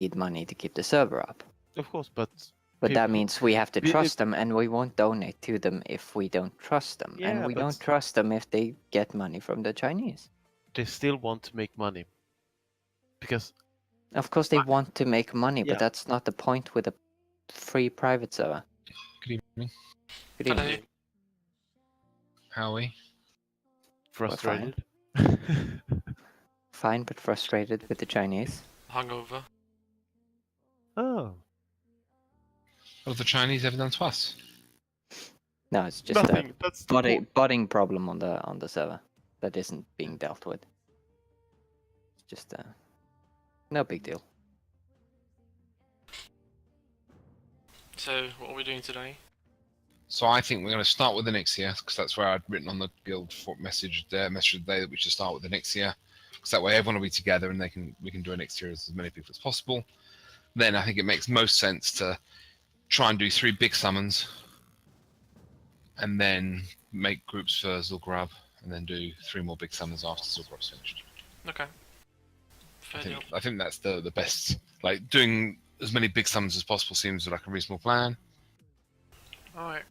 need money to keep the server up. Of course, but that means we have to If- trust them, and we won't donate to them if we don't trust them. Yeah, and we but don't trust them if they get money from the Chinese. they still want to make money. Because Of course they want to make money, Yeah. but that's not the point with a free private server. Good evening. Good Hello. evening. How are we? frustrated. Fine, but frustrated with the Chinese. Hungover. Oh. What have the Chinese ever done to us? No, it's just Nothing. That's a the point. budding problem on the server that isn't being dealt with. It's just no big deal. So, what are we doing today? So I think we're going to start with the Nixia, because that's where I'd written on the guild message today that we should start with the Nixia, because that way everyone will be together and we can do a Nixia as many people as possible. Then I think it makes most sense to try and do 3 big summons, and then make groups for Zul'Grub, and then do 3 more big summons after Zul'Grub's finished. Okay. Fair deal. I think that's the best. Like, doing as many big summons as possible seems like a reasonable plan. Alright.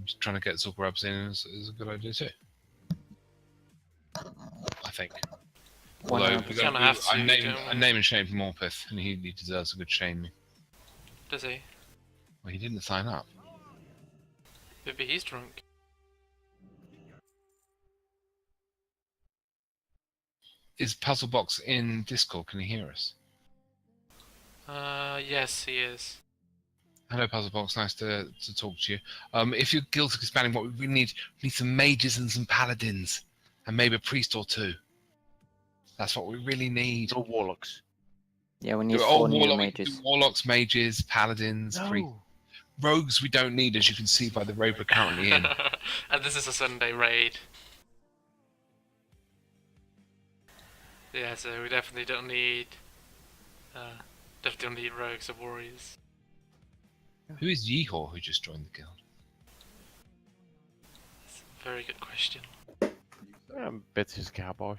Just trying to get Zul'Grubs in is a good idea too. I think. Although we Kinda have to, I name don't we? and shame for Morpeth, and he deserves a good shaming. Does he? Well, he didn't sign up. Maybe he's drunk. Is Puzzlebox in Discord? Can he hear us? Yes, he is. Hello, Puzzlebox. Nice to talk to you. If your guild's expanding, what we need some mages and some paladins, and maybe a priest or 2. That's what we really need. No warlocks. Yeah, we need 4 new mages. Warlocks, mages, paladins, priests. Rogues we don't need, as you can see by the raid we're currently in. And this is a Sunday raid. Yeah, so we definitely don't need rogues or warriors. Who is Yeehor who just joined the guild? That's a very good question. I bet he's a cowboy.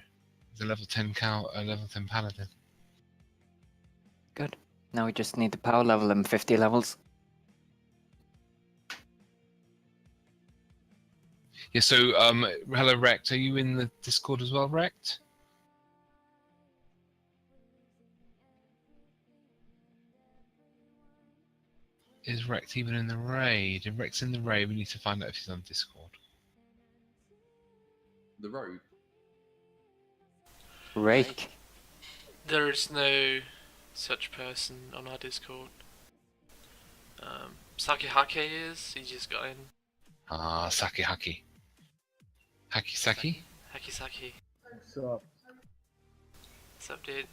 He's a level 10 level 10 paladin. Good. Now we just need to power level them 50 levels. Yeah, so hello Rect, are you in the Discord as well, Rect? Is Rect even in the raid? If Rect's in the raid, we need to find out if he's on Discord. The road. Rake. There is no such person on our Discord. Sakihake is, he just got in. Ah, Saki Haki. Haki Saki? Haki Saki. What's up? What's up, dude?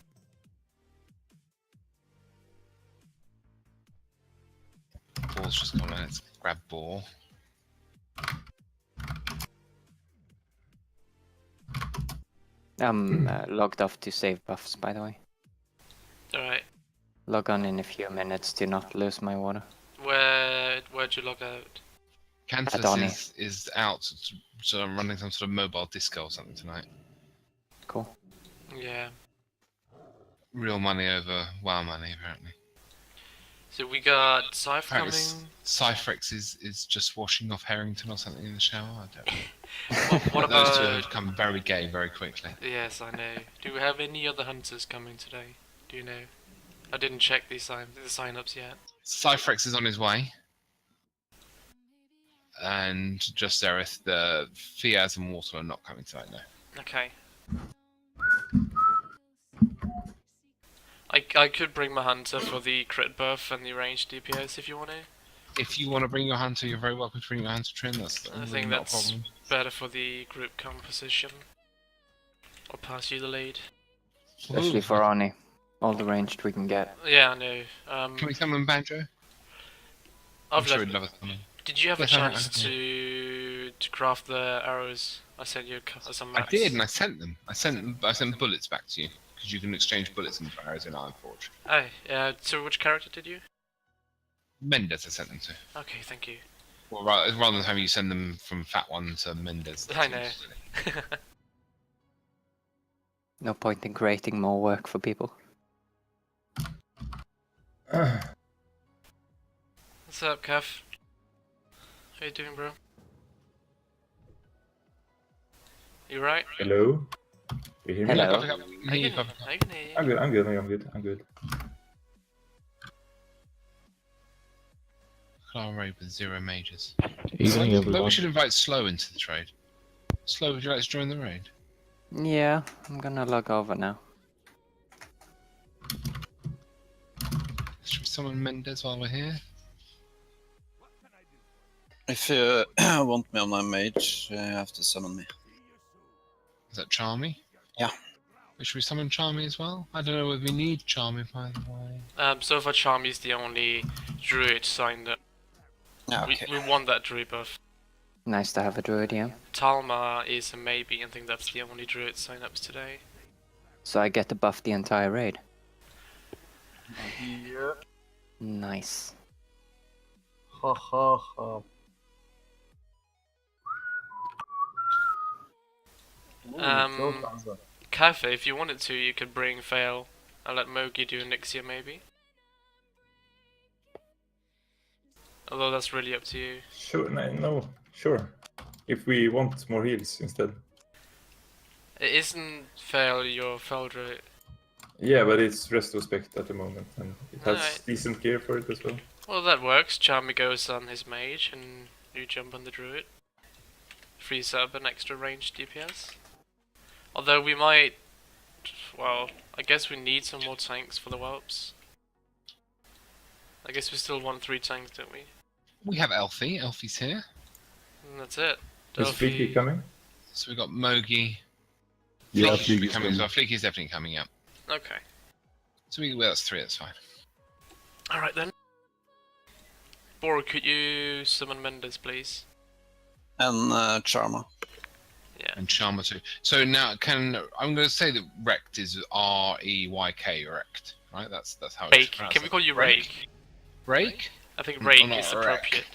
Ball's just gone, let's grab Ball. I'm logged off to save buffs, by the way. Alright. Log on in a few minutes to not lose my water. Where'd you log out? Cantus is out, so I'm running some sort of mobile disco or something tonight. Cool. Yeah. Real money over WoW money, apparently. So we got Scythe coming. Apparently Cyphex is just washing off Harrington or something in the shower, I don't know. What Those two about... have become very gay very quickly. Yes, I know. Do we have any other hunters coming today? Do you know? I didn't check the sign-ups yet. Cyphex is on his way. And just Zereth, the Fiaz and Water are not coming tonight, no. Okay. I could bring my hunter for the crit buff and the ranged DPS if you want to. If you want to bring your hunter, you're very welcome to bring your hunter, Trin. That's I really think not a that's problem. better for the group composition. I'll pass you the lead. Especially for Arnie. All the ranged we can get. Yeah, I know. Can we summon Banjo? I'm I've sure left... he'd love us coming. Did you have a Yes, I have, chance to craft the arrows? I sent you some I maps. did, and I sent them. I sent bullets back to you because you can exchange bullets and arrows in Ironforge. Oh, so which character did you? Mendez, I sent them to. Okay, thank you. Well, rather than having you send them from Fat One to Mendez. I know. No point in creating more work for people. What's up, Kev? How you doing, bro? You right? Hello? You hear me? Hello. Pick up. I Yeah, can, I can hear you. I'm good, I'm good, I'm good, I'm good. Clara raid with 0 majors. Evening, Maybe everyone. we should invite Slow into the trade. Slow, would you like to join the raid? Yeah, I'm gonna log over now. Should we summon Mendez while we're here? If you want me on my mage, you have to summon me. Is that Charmy? Yeah. Should we summon Charmy as well? I don't know whether we need Charmy, by the way. So far, Charmy's the only druid signed up. Yeah, okay. We want that druid buff. Nice to have a druid here. Talma is a maybe, I think that's the only druid sign-ups today. So I get to buff the entire raid. Yeah. Nice. Ha ha ha. Cafe, if you wanted to, you could bring Fail and let Mogi do Nixia maybe. Although that's really up to you. Sure, no, sure. If we want more heals instead. It isn't Fail your Fel druid. Yeah, but it's retrospect at the moment, and it has Alright. decent gear for it as well. Well, that works. Charmy goes on his mage and you jump on the druid. Frees up an extra range DPS. Although we might... Well, I guess we need some more tanks for the whelps. I guess we still want 3 tanks, don't we? We have Elfie. Elfie's here. And that's it. Is Fleeky coming? So we've got Mogi. Yeah, Fleeky should be Fleeky's coming as coming. well. Fleeky's definitely coming, yeah. Okay. So well, that's 3, that's fine. Alright then. Bor, could you summon Mendes, please? And Charma. Yeah. And Charma too. So now I'm going to say that Rekt is R-E-Y-K, Rekt, right? That's how it's Rake. pronounced. Can we call you Rake? Rake? I think Or Rake not is Rake. appropriate.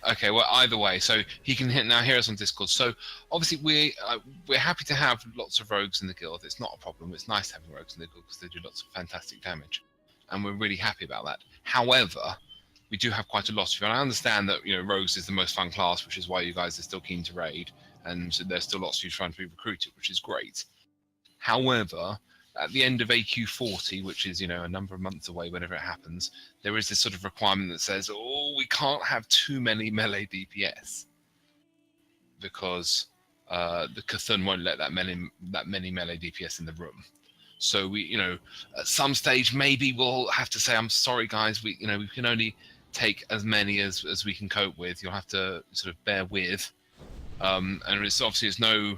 Okay, well, either way, so he can now hear us on Discord. So obviously we're happy to have lots of rogues in the guild. It's not a problem. It's nice having rogues in the guild because they do lots of fantastic damage, and we're really happy about that. However, we do have quite a lot of you, and I understand that rogues is the most fun class, which is why you guys are still keen to raid, and there's still lots of you trying to be recruited, which is great. However, at the end of AQ40, which is a number of months away, whenever it happens, there is this sort of requirement that says, oh, we can't have too many melee DPS because the Cthulhu won't let that many melee DPS in the room. So we, at some stage maybe we'll have to say, I'm sorry guys, we can only take as many as we can cope with. You'll have to sort of bear with, and it's obviously there's no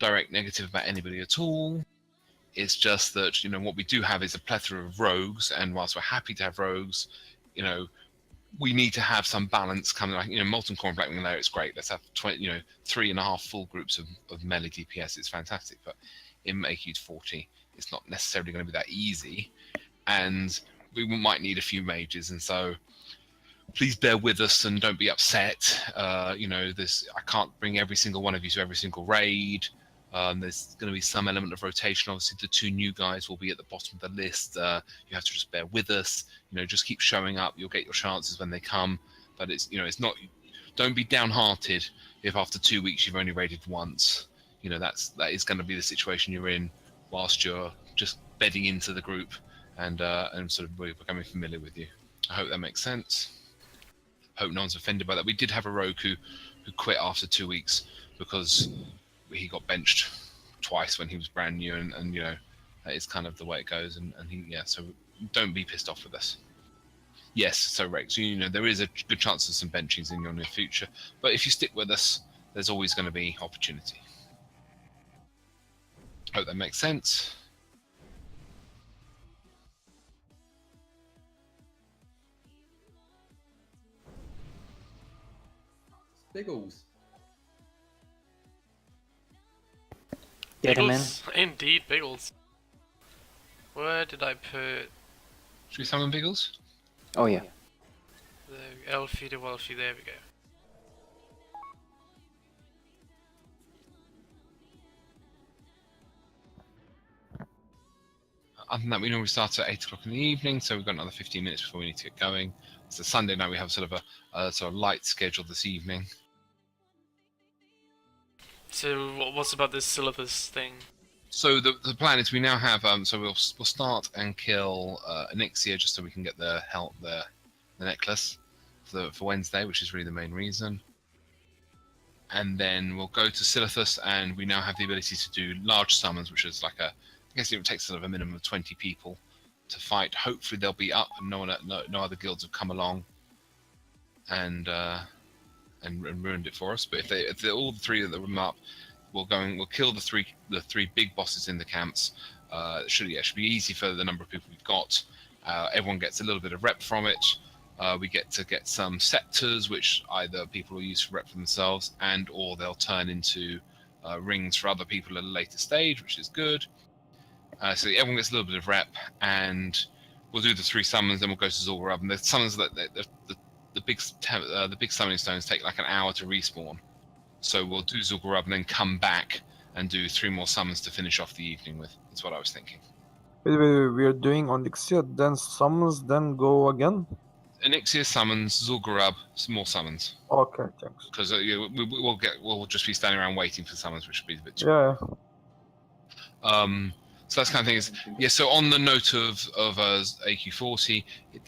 direct negative about anybody at all. It's just that what we do have is a plethora of rogues, and whilst we're happy to have rogues, we need to have some balance coming. Like Molten Core and Black Wing Layer, it's great. Let's have 3.5 full groups of melee DPS. It's fantastic, but in AQ40, it's not necessarily going to be that easy, and we might need a few mages, and so please bear with us and don't be upset. I can't bring every single one of you to every single raid. There's going to be some element of rotation. Obviously, the 2 new guys will be at the bottom of the list. You have to just bear with us. Just keep showing up. You'll get your chances when they come. But it's not. Don't be downhearted if after 2 weeks you've only raided once. That is going to be the situation you're in whilst you're just bedding into the group and sort of becoming familiar with you. I hope that makes sense. Hope no one's offended by that. We did have a rogue who quit after 2 weeks because he got benched twice when he was brand new, and that is kind of the way it goes. And so don't be pissed off with us. Yes, so Rex, there is a good chance of some benchings in your near future, but if you stick with us, there's always going to be opportunity. Hope that makes sense. Biggles. Get him in. Biggles? Indeed, Biggles. Where did I put Should we summon Biggles? Oh yeah. the Elfie, the Welfie? There we go. Other than that, we normally start at 8 o'clock in the evening, so we've got another 15 minutes before we need to get going. It's a Sunday night. We have sort of a sort of light schedule this evening. So what's about this syllabus thing? So the plan is we now have so we'll start and kill Onyxia just so we can get the necklace for Wednesday, which is really the main reason. And then we'll go to Silithus, and we now have the ability to do large summons, which is like I guess it takes sort of a minimum of 20 people to fight. Hopefully they'll be up and no other guilds have come along and ruined it for us. But if all the three of them up, we'll kill the three big bosses in the camps. It should be easy for the number of people we've got. Everyone gets a little bit of rep from it. We get some scepters, which either people will use for rep for themselves, or they'll turn into rings for other people at a later stage, which is good. So everyone gets a little bit of rep, and we'll do the 3 summons, then we'll go to Zul'Gurub. And the summons that the big summoning stones take like an hour to respawn. So we'll do Zul'Gurub and then come back and do 3 more summons to finish off the evening with. That's what I was thinking. Wait, we're doing Onyxia, then summons, then go again? Onyxia summons, Zul'Gurub, some more summons. Okay, thanks. Because we'll just be standing around waiting for summons, which would be a bit too. Yeah. So that's kind of thing is So on the note of AQ40,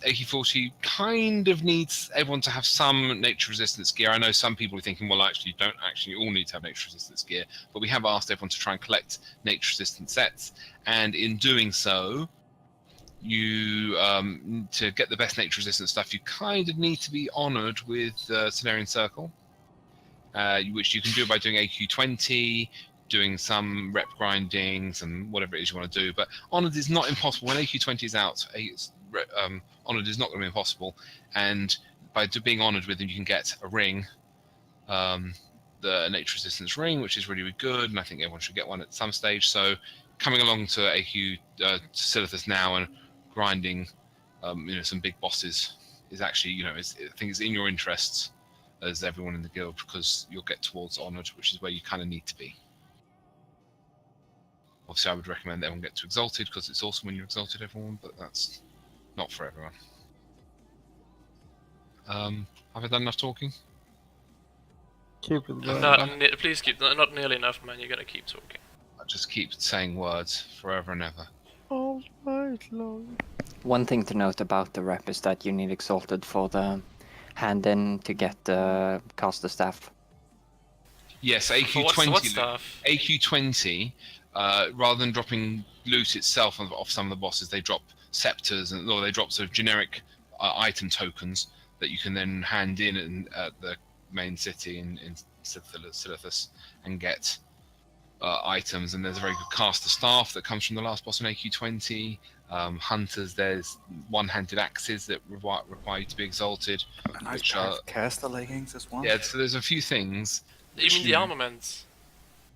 AQ40 kind of needs everyone to have some nature resistance gear. I know some people are thinking, well, actually, you don't actually all need to have nature resistance gear, but we have asked everyone to try and collect nature resistant sets, and in doing so, you to get the best nature resistant stuff, you kind of need to be honoured with Cenarian Circle, which you can do by doing AQ20. Doing some rep grinding, some whatever it is you want to do, but honoured is not impossible. When AQ20 is out, honoured is not going to be impossible, and by being honoured with them, you can get a ring, the nature resistance ring, which is really, really good, and I think everyone should get one at some stage. So coming along to AQ Silithus now and grinding, some big bosses is actually, I think it's in your interests as everyone in the guild, because you'll get towards honoured, which is where you kind of need to be. Obviously, I would recommend that everyone get to Exalted, because it's awesome when you're Exalted, everyone, but that's not for everyone. Have I done enough talking? Keep it going. Please keep. Not nearly enough, man. You're gonna keep talking. I just keep saying words forever and ever. All right, Lord. One thing to note about the rep is that you need Exalted for the hand-in to get the caster staff. Yes, AQ20. What stuff? AQ20. Rather than dropping loot itself off some of the bosses, they drop scepters or they drop sort of generic item tokens that you can then hand in at the main city in Silithus and get items. And there's a very good caster staff that comes from the last boss in AQ20. Hunters, there's one-handed axes that require you to be exalted. A nice pair of caster leggings as well. Yeah, so there's a few things. You mean the armaments?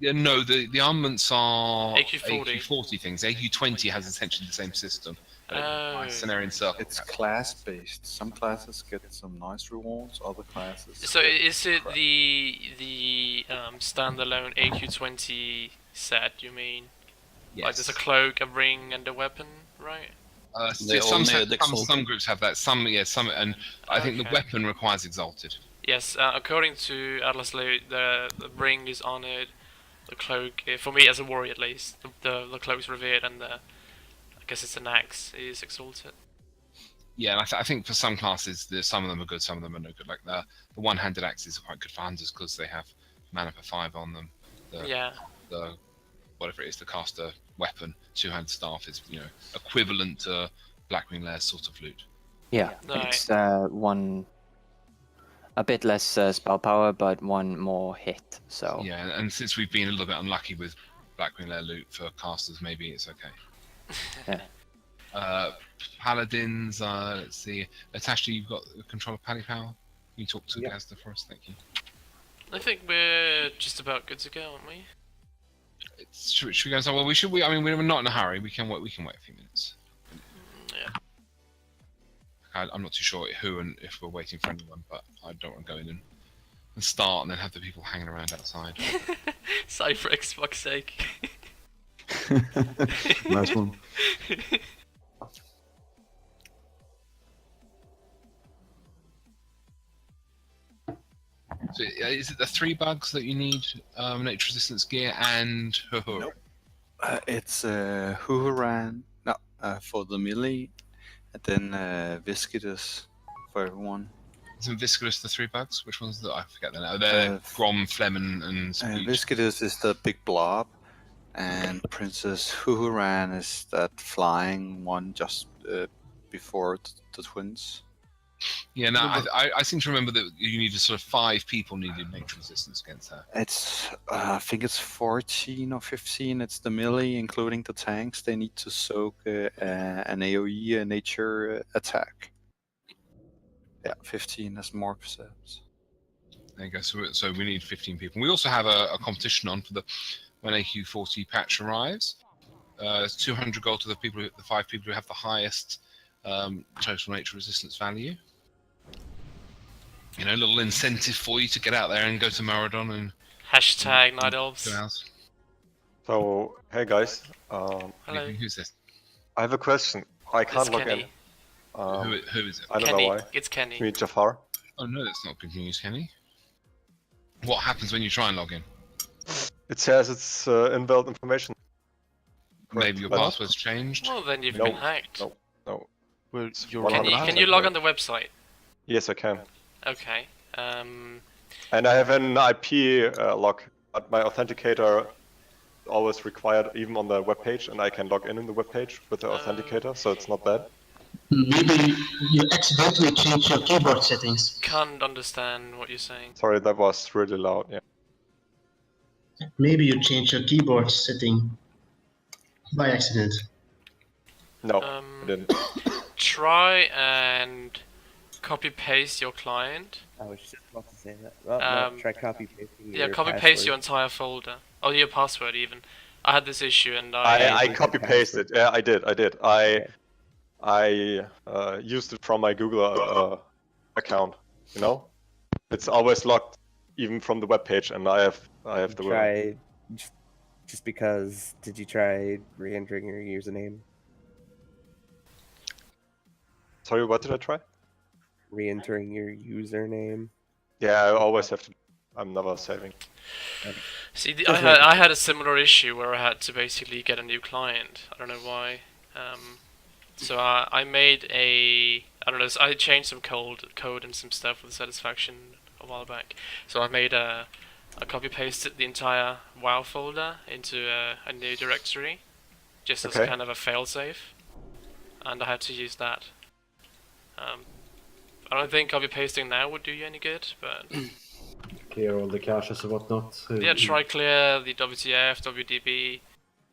Yeah, no, the armaments are AQ40. AQ40 things. AQ20 has essentially the same system. Cenarian Circle. It's class-based. Some classes get some nice rewards, other classes... So is it the standalone AQ20 set, you mean? Yes. Like there's a cloak, a ring, and a weapon, right? Some groups have that. Some, and I think the weapon requires Exalted. Yes, according to Atlas Lay, the ring is honored, the cloak, for me as a warrior at least, the cloak's revered, and I guess it's an axe is exalted. Yeah, and I think for some classes, some of them are good, some of them are no good. Like the one-handed axes are quite good for hunters because they have mana per 5 on them. The whatever it is, the caster weapon, two-handed staff is equivalent to Blackwing Lair's sort of loot. Yeah, it's one. A bit less spell power, but one more hit, so... Yeah, and since we've been a little bit unlucky with Blackwing Lair loot for casters, maybe it's okay. Yeah. Paladins, let's see. Natasha, you've got control of Pally Power? Can you talk to Gazda for us? Thank you. I think we're just about good to go, aren't we? Should we go? Well, we're not in a hurry. We can wait a few minutes. Yeah. I'm not too sure who and if we're waiting for anyone, but I don't want to go in and start and then have the people hanging around outside. Cypher X, fuck's sake. Nice one. So, is it the 3 bugs that you need? Nature resistance gear and Nope. It's Huhuran, no, for the melee, and then Viscidus for everyone. Isn't Viscidus the 3 bugs? Which ones? I forget the name. They're Grom, Phlegm, and Speech. Viscidus is the big blob, and Princess Huhuran is that flying one just before the twins. Yeah, no, I seem to remember that you needed sort of 5 people needed nature resistance against her. It's I think it's 14 or 15. It's the melee, including the tanks. They need to soak an AOE nature attack. Yeah, 15 is more percent. There you go. So we need 15 people. We also have a competition on for when AQ40 patch arrives. It's 200 gold to the 5 people who have the highest total nature resistance value. You know, a little incentive for you to get out there and go to Maradon and Hashtag Night Elves. So, hey guys. Hello. Who's this? I have a question. I can't It's log Kenny. in. Who is it? I don't Kenny. know why. It's Kenny. Me, Jafar. Oh no, that's not good news, Kenny. What happens when you try and log in? It says it's invalid information. Maybe your But- password's changed. Well, then you've No, been hacked. no. No. Well, you're Can on you- the Can you Right. log on the website? Yes, I can. Okay. And I have an IP log, but my authenticator always required even on the web page, and I can log in the web page with the authenticator, so it's not bad. Maybe you accidentally changed your keyboard settings. Can't understand what you're saying. Sorry, that was really loud. Yeah. Maybe you changed your keyboard setting by accident. No, I didn't. Try and copy paste your client. I was just about to say that. Well, no, try copy pasting Yeah, your copy paste password. your entire folder. Oh, your password even. I had this issue and I copy pasted. Yeah, I did. I used it from my Google account. You know, it's always locked, even from the web page, and I have the. Try just because. Did you try re-entering your username? Sorry, what did I try? Re-entering your username. Yeah, I always have to. I'm never saving. See, I had a similar issue where I had to basically get a new client. I don't know why. So I made I don't know, I changed some code and some stuff with Satisfaction a while back. So I made I copy pasted the entire WoW folder into a new directory, just as kind of a failsafe, and I had to use that. I don't think copy pasting now would do you any good, but Clear all the caches and whatnot. yeah, try clear the WTF, WDB.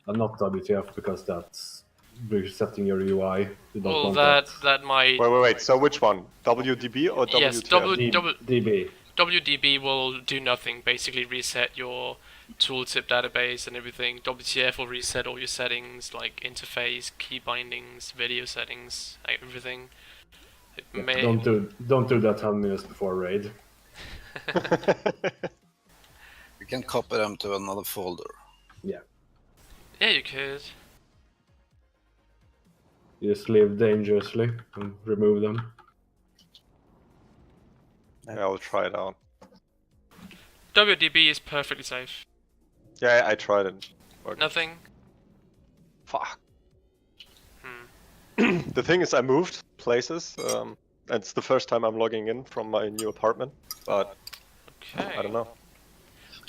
Not WTF because that's resetting your UI. You don't Well, want that might. Wait. So which one? WDB or WTF? Yes, DB. WDB will do nothing. Basically, reset your tooltip database and everything. WTF will reset all your settings, like interface, key bindings, video settings, everything. It may... Don't do that 10 minutes before raid. You can copy them to another folder. Yeah. Yeah, you could. You just live dangerously and remove them. Yeah, I'll try it out. WDB is perfectly safe. Yeah, I tried it. Okay. Nothing. Fuck. The thing is, I moved places. And it's the first time I'm logging in from my new apartment, but I don't know.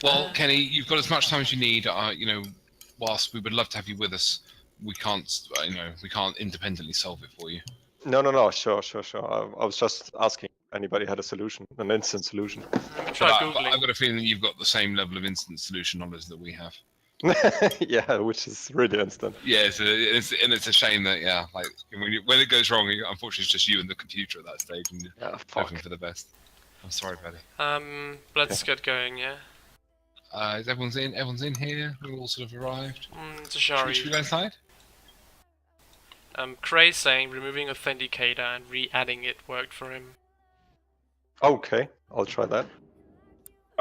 Well, Kenny, you've got as much time as you need. You know, whilst we would love to have you with us, we can't. We can't independently solve it for you. No. Sure. I was just asking if anybody had a solution, an instant solution. Try Googling. I've got a feeling that you've got the same level of instant solution knowledge that we have. Yeah, which is really instant. Yeah, it's a shame that like when it goes wrong, unfortunately, it's just you and the computer at that stage, and hoping for the best. I'm sorry, buddy. Let's get going. Yeah. Is everyone's in? Everyone's in here. We've all sort of arrived. Tashari. Should we go inside? Cray saying removing authenticator and re-adding it worked for him. Okay, I'll try that.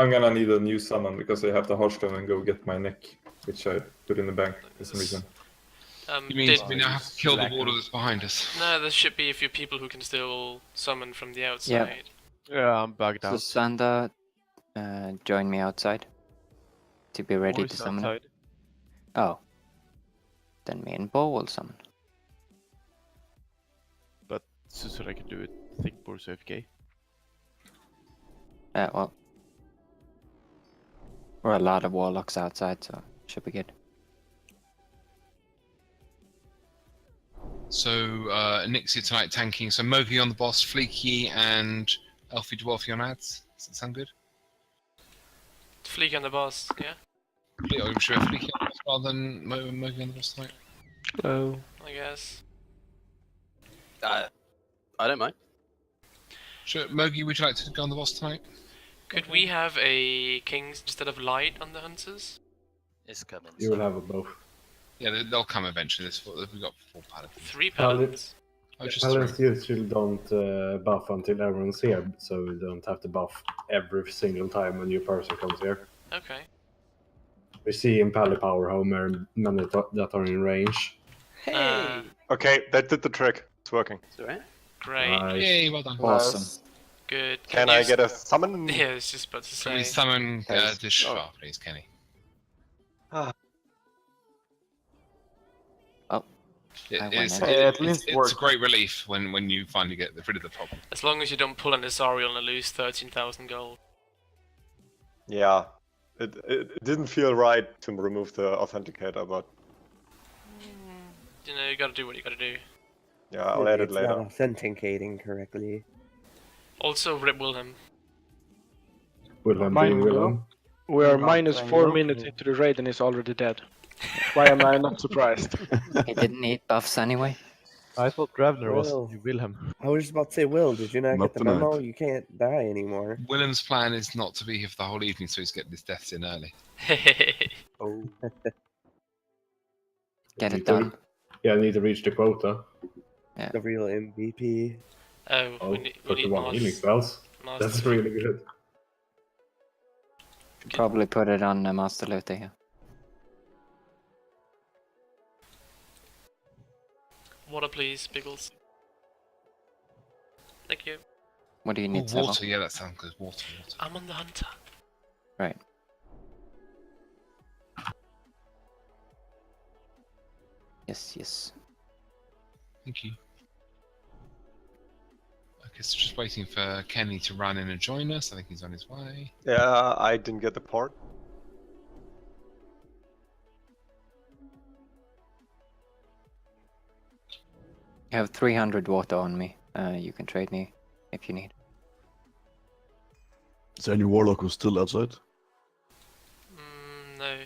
I'm gonna need a new summon because I have to Hearthstone and go get my neck, which I put in the bank for some reason. You mean we now have to kill the water that's behind us? No, there should be a few people who can still summon from the outside. Yeah, I'm bugged So out. Sander, join me outside to be ready to summon. Outside. Oh. Then me and Bo will summon. But so I can do it, I think Boris AFK. Well. We're a lot of warlocks outside, so should be good. So, Nixie tonight tanking. So, Mogi on the boss, Fleeky, and Elfie Dwarfy on ads. Does that sound good? Fleek on the boss, yeah? Are you sure Fleeky on the boss rather than Mogi on the boss tonight? Hello. I guess. I don't mind. Sure, Mogi, would you like to go on the boss tonight? Could we have a Kings instead of Light on the Hunters? It's coming. You will have a both. Yeah, they'll come eventually. We've got 4 paladins. 3 paladins. Oh, just Paladins 3. usually don't buff until everyone's here, so you don't have to buff every single time a new person comes here. Okay. We see in Pally Power how many that are in range. Hey! Okay, that did the trick. It's working. It's alright. Great. Nice. Yay, well done. Awesome. Good. Can I get a summon? Yeah, I was just about to Can we say. summon Thanks. this please, Kenny? Oh. It's At least a work. great relief when you finally get rid of the problem. As long as you don't pull an Azariel and lose 13,000 gold. Yeah. It didn't feel right to remove the authenticator, but You know, you gotta do what you gotta do. yeah, I'll add it It's later. not authenticating correctly. Also, Rip Wilhelm. Wilhelm Mine being will. Wilhelm. We are Not minus playing 4 Loki. minutes into the raid and he's already dead. Why am I not surprised? He didn't need buffs anyway. I thought Gravner was Well. Wilhelm. I was just about to say, Will, did you not Not get the memo? tonight. You can't die anymore. Willem's plan is not to be here for the whole evening, so he's getting his deaths in early. Oh. Get Need it to- done. Yeah, I need to reach the quota. The real MVP. Oh, Oh, we need 31 healing Mars. spells. Master. That's really good. Probably put it on Master Luther here. Water, please, Biggles. Thank you. What do you Oh, need, Savo? water, yeah, that sounds good. Water. I'm on the Hunter. Right. Yes. Thank you. Okay, so just waiting for Kenny to run in and join us. I think he's on his way. Yeah, I didn't get the port. I have 300 water on me. You can trade me if you need. Is there any warlock who's still outside? No.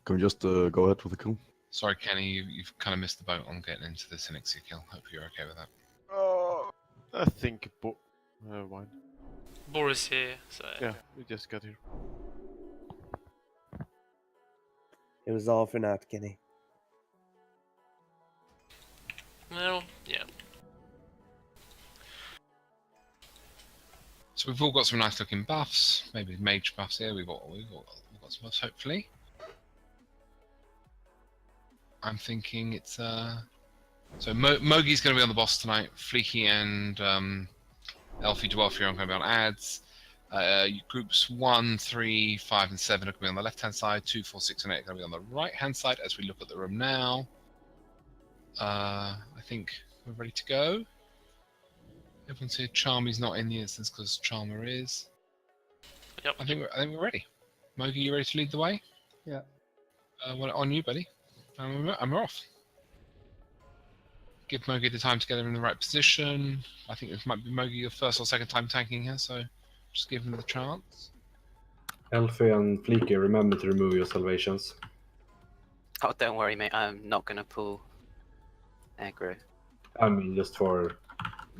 Can we just go ahead with the kill? Sorry, Kenny, you've kind of missed the boat on getting into this Elixir kill. Hope you're okay with that. I think wine. Boris here, so. Yeah, we just got here. It was all for naught, Kenny. Well, yeah. So we've all got some nice looking buffs. Maybe mage buffs here. We've got some buffs, hopefully. I'm thinking it's so Mogi's going to be on the boss tonight. Fleeky and Elfie Dwarfy are going to be on ads. Groups 1, 3, 5, and 7 are going to be on the left-hand side. 2, 4, 6, and 8 are going to be on the right-hand side as we look at the room now. I think we're ready to go. Everyone's here. Charmy's not in the instance because Charmer is. Yep. I think we're ready. Mogi, you ready to lead the way? Yeah. Well, on you, buddy. I'm off. Give Mogi the time to get him in the right position. I think this might be Mogi your first or second time tanking here, so just give him the chance. Elfie and Fleeky, remember to remove your salvations. Oh, don't worry, mate. I'm not gonna pull aggro. I mean, just for...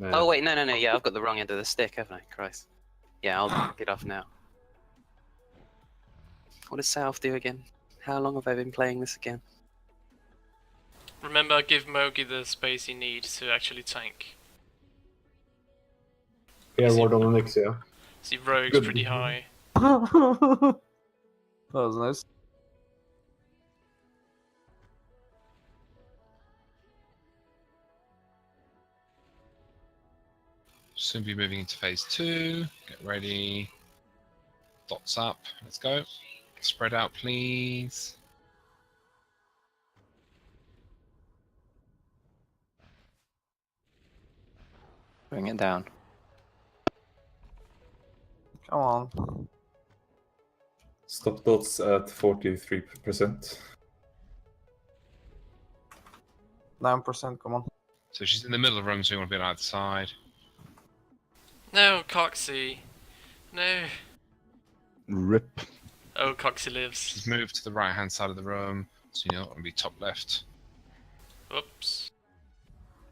Oh wait, no. Yeah, I've got the wrong end of the stick, haven't I? Christ. Yeah, I'll get off now. What does South do again? How long have I been playing this again? Remember, give Mogi the space he needs to actually tank. Here, ward on Elixir. See, Rogue's Good. pretty high. That was nice. Soon be moving into phase 2. Get ready. Dots up. Let's go. Spread out, please. Bring it down. Come on. Stop dots at 43%. 9%, come on. So she's in the middle of the room, so you want to be on either side. No, Coxie. No. Rip. Oh, Coxie lives. She's moved to the right-hand side of the room, so you don't want to be top left. Oops.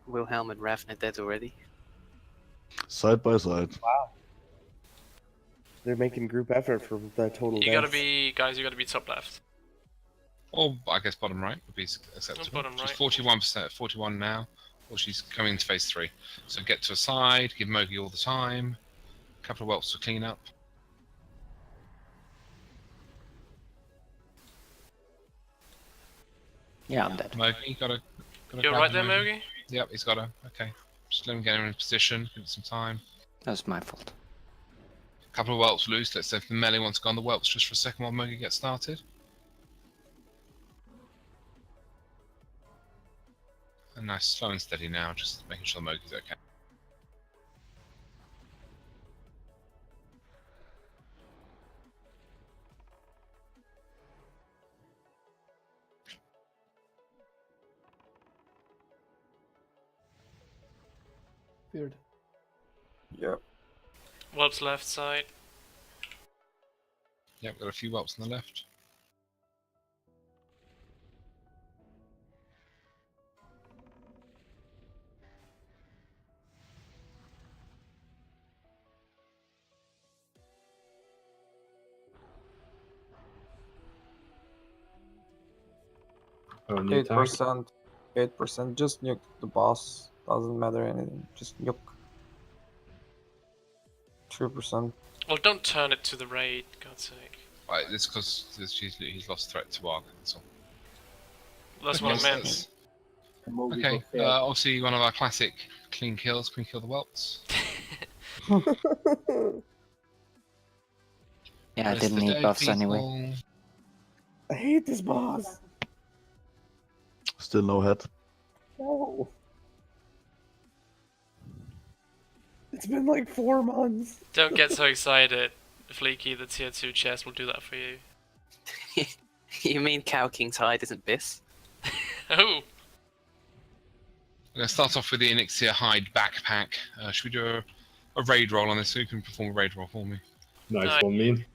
Wilhelm and Ravna dead already. Side by side. Wow. They're making group effort for the total You gotta deaths. be, guys, you gotta be top left. Or, I guess, bottom right would be acceptable. Bottom She's right. 41%, 41 now, or she's coming into phase 3. So get to a side, give Mogi all the time. A couple of whelps to clean up. Yeah, I'm dead. Mogi, gotta You're grab right there, Mogi. Mogi? Yep, he's got her. Okay. Just let him get her in position, give it some time. That's my fault. A couple of whelps loose. Let's see if the melee wants to go on the whelps just for a second while Mogi gets started. And nice, slow and steady now, just making sure Mogi's okay. Weird. Yep. What's left side? Yep, got a few whelps on the left. Oh, new tank. 8%. 8%. Just nuke the boss. Doesn't matter anything. Just nuke. 3%. Well, don't turn it to the raid, God's sake. Right, it's because he's lost threat to Arg, that's all. That's Okay, what I so meant. Okay, obviously one of our classic clean kills, clean kill the whelps. Yeah, I Rest didn't the need day, buffs people. anyway. I hate this boss. Still no head. No. It's been like 4 months. Don't get so excited. Fleeky, the tier 2 chest will do that for you. You mean Cow King's hide isn't Biss? Oh! We're going to start off with the Onyxia hide backpack. Should we do a raid roll on this so you can perform a raid roll for me? Nice one, Mean.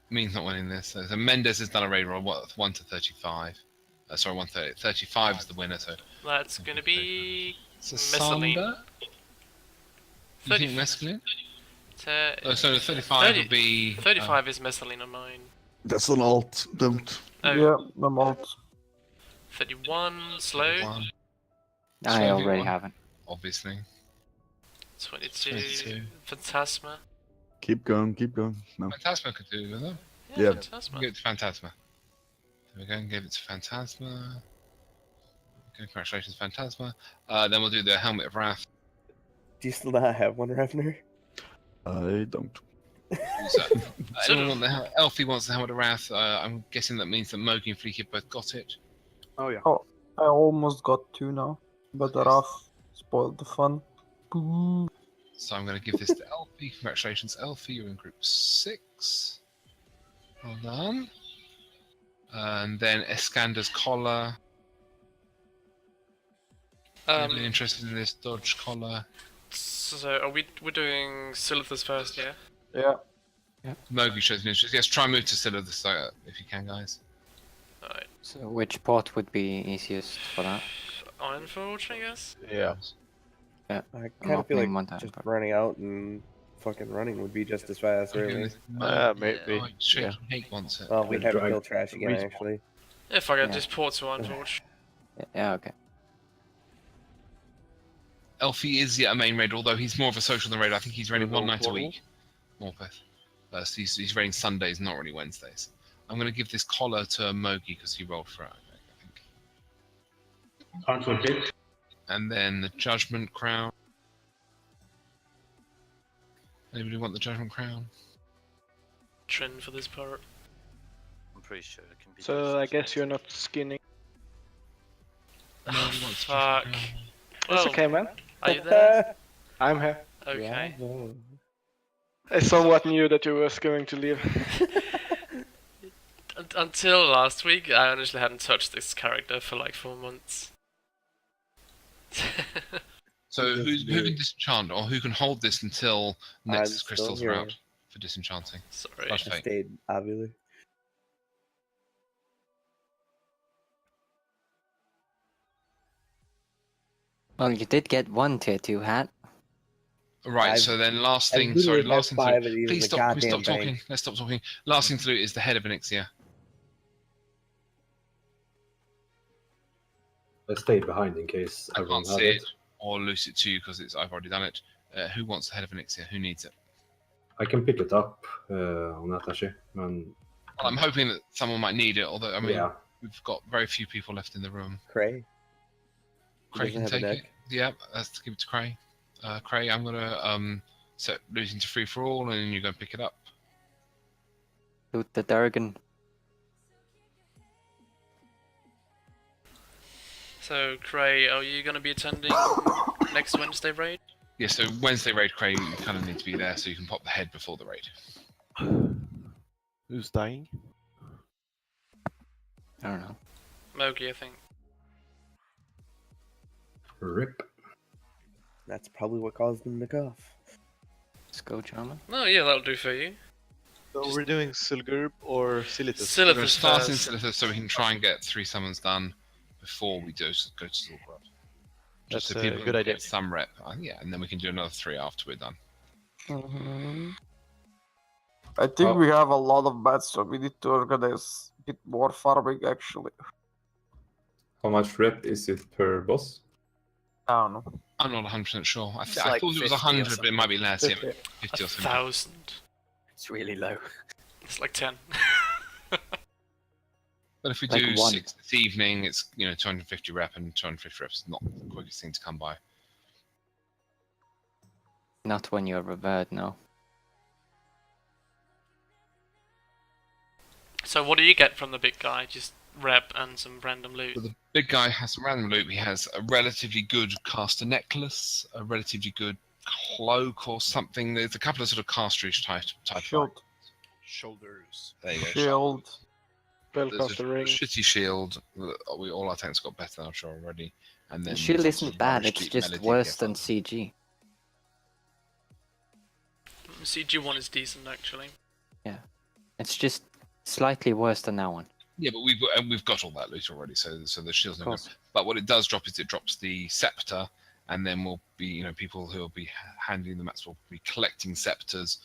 Mean's not winning this. So Mendes has done a raid roll, 1 to 35. Sorry, 130. 35 is the winner, so... That's gonna be... So Mescaline. Sander? You think Mescaline? Oh, so 35 would be... 35 is Mescaline on mine. That's an alt. Don't. Oh. Yeah, I'm out. 31, slow. 31. I already 21, have it. obviously. 22, Phantasma. Keep going, keep going. No. Phantasma could do with it. Yeah. Phantasma. Give it to Phantasma. There we go, and give it to Phantasma. Okay, congratulations, Phantasma. Then we'll do the Helmet of Wrath. Do you still not have one, Ravner? I don't. So, anyone want the Elfie wants the Helmet of Wrath. I'm guessing that means that Mogi and Fleeky both got it. Oh yeah. Oh, I almost got 2 now. But Raf spoiled the fun. Boo. So I'm going to give this to Elfie. Congratulations, Elfie. You're in group 6. Well done. And then Escander's collar. Really interested in this dodge collar. So we're doing Silithus first, yeah? Yeah. Mogi shows an interest. Yes, try and move to Silithus if you can, guys. Alright. So which port would be easiest for that? Ironforge, I guess? Yeah. Yeah. I I'm kind of feel opening one like time, just but- running out and fucking running would be just as fast, really. Maybe. Shaking Hake wants it. Well, we Yeah, have to drag- kill trash again, respawn. actually. If I could Yeah. just port to Ironforge. Yeah, okay. Elfie is yet a main raider, although he's more of a social than raider. I think he's raiding one night a week. Morpeth. So he's raiding Sundays, not really Wednesdays. I'm going to give this collar to Mogi because he rolled for it, I think. Conflict. And then the Judgment Crown. Anybody want the Judgment Crown? Trend for this part. I'm pretty sure it can be. So I guess you're not skinning. No one wants the Fuck. Judgment Crown. That's Well, okay, man. are you there? I'm here. Okay. I somewhat knew that you was going to leave. Until last week, I honestly hadn't touched this character for like 4 months. So who can disenchant, or who can hold this until Nexus crystals are out for disenchanting? Sorry. I stayed, obviously. Well, you did get one tier 2 hat. Right, so then last thing, sorry, last thing to do. Please stop, we stop talking. Let's stop talking. Last thing to do is the head of Onyxia. I stayed behind in case I everyone can't had see it, or loose it to you because I've already done it. Who wants the head of Onyxia? Who needs it? I can pick it up on Attaché. Well, I'm hoping that someone might need it, although, I mean, Yeah. we've got very few people left in the room. Cray. Cray can take it. Yeah, let's give it to Cray. Cray, I'm going to set losing to free for all, and then you're going to pick it up. Loot the Durgan. So, Cray, are you going to be attending next Wednesday raid? Yeah, so Wednesday raid, Cray, you kind of need to be there so you can pop the head before the raid. Who's dying? I don't know. Mogi, I think. RIP. That's probably what caused them to cough. Let's go, Charmer. Oh yeah, that'll do for you. So we're doing Silgurb or Silithus? We're going to Silithus start in first. Silithus so we can try and get 3 summons done before we go to Silgurb. Just so That's a people good can idea. get some rep. Yeah, and then we can do another 3 after we're done. I think we have a lot of bats, so we need to organize a bit more farming actually. How much rep is it per boss? I don't know. I'm not 100% sure. I It's thought like it was 50 or 100, but it something. might be less. Yeah, 50. 50 or something. 1,000. It's really low. It's like 10. But if we Like do 1. 6 this evening, it's 250 rep, and 250 reps is not the quickest thing to come by. Not when you're revert, no. So what do you get from the big guy? Just rep and some random loot. So the big guy has some random loot. He has a relatively good caster necklace, a relatively good cloak or something. There's a couple of sort of casterage type. Shield. Shoulders. There you go. Shield. There's a Spellcaster ring. shitty shield. All our tanks got better, I'm sure already. And then The shield there's isn't a bad, rubbish it's deep just melody worse gift. than CG. CG1 is decent actually. It's just slightly worse than that one. Yeah, but we've got all that loot already, so the shield's Of no good. course. But what it does drop is it drops the scepter, and then we'll be people who will be handling the mats will be collecting scepters,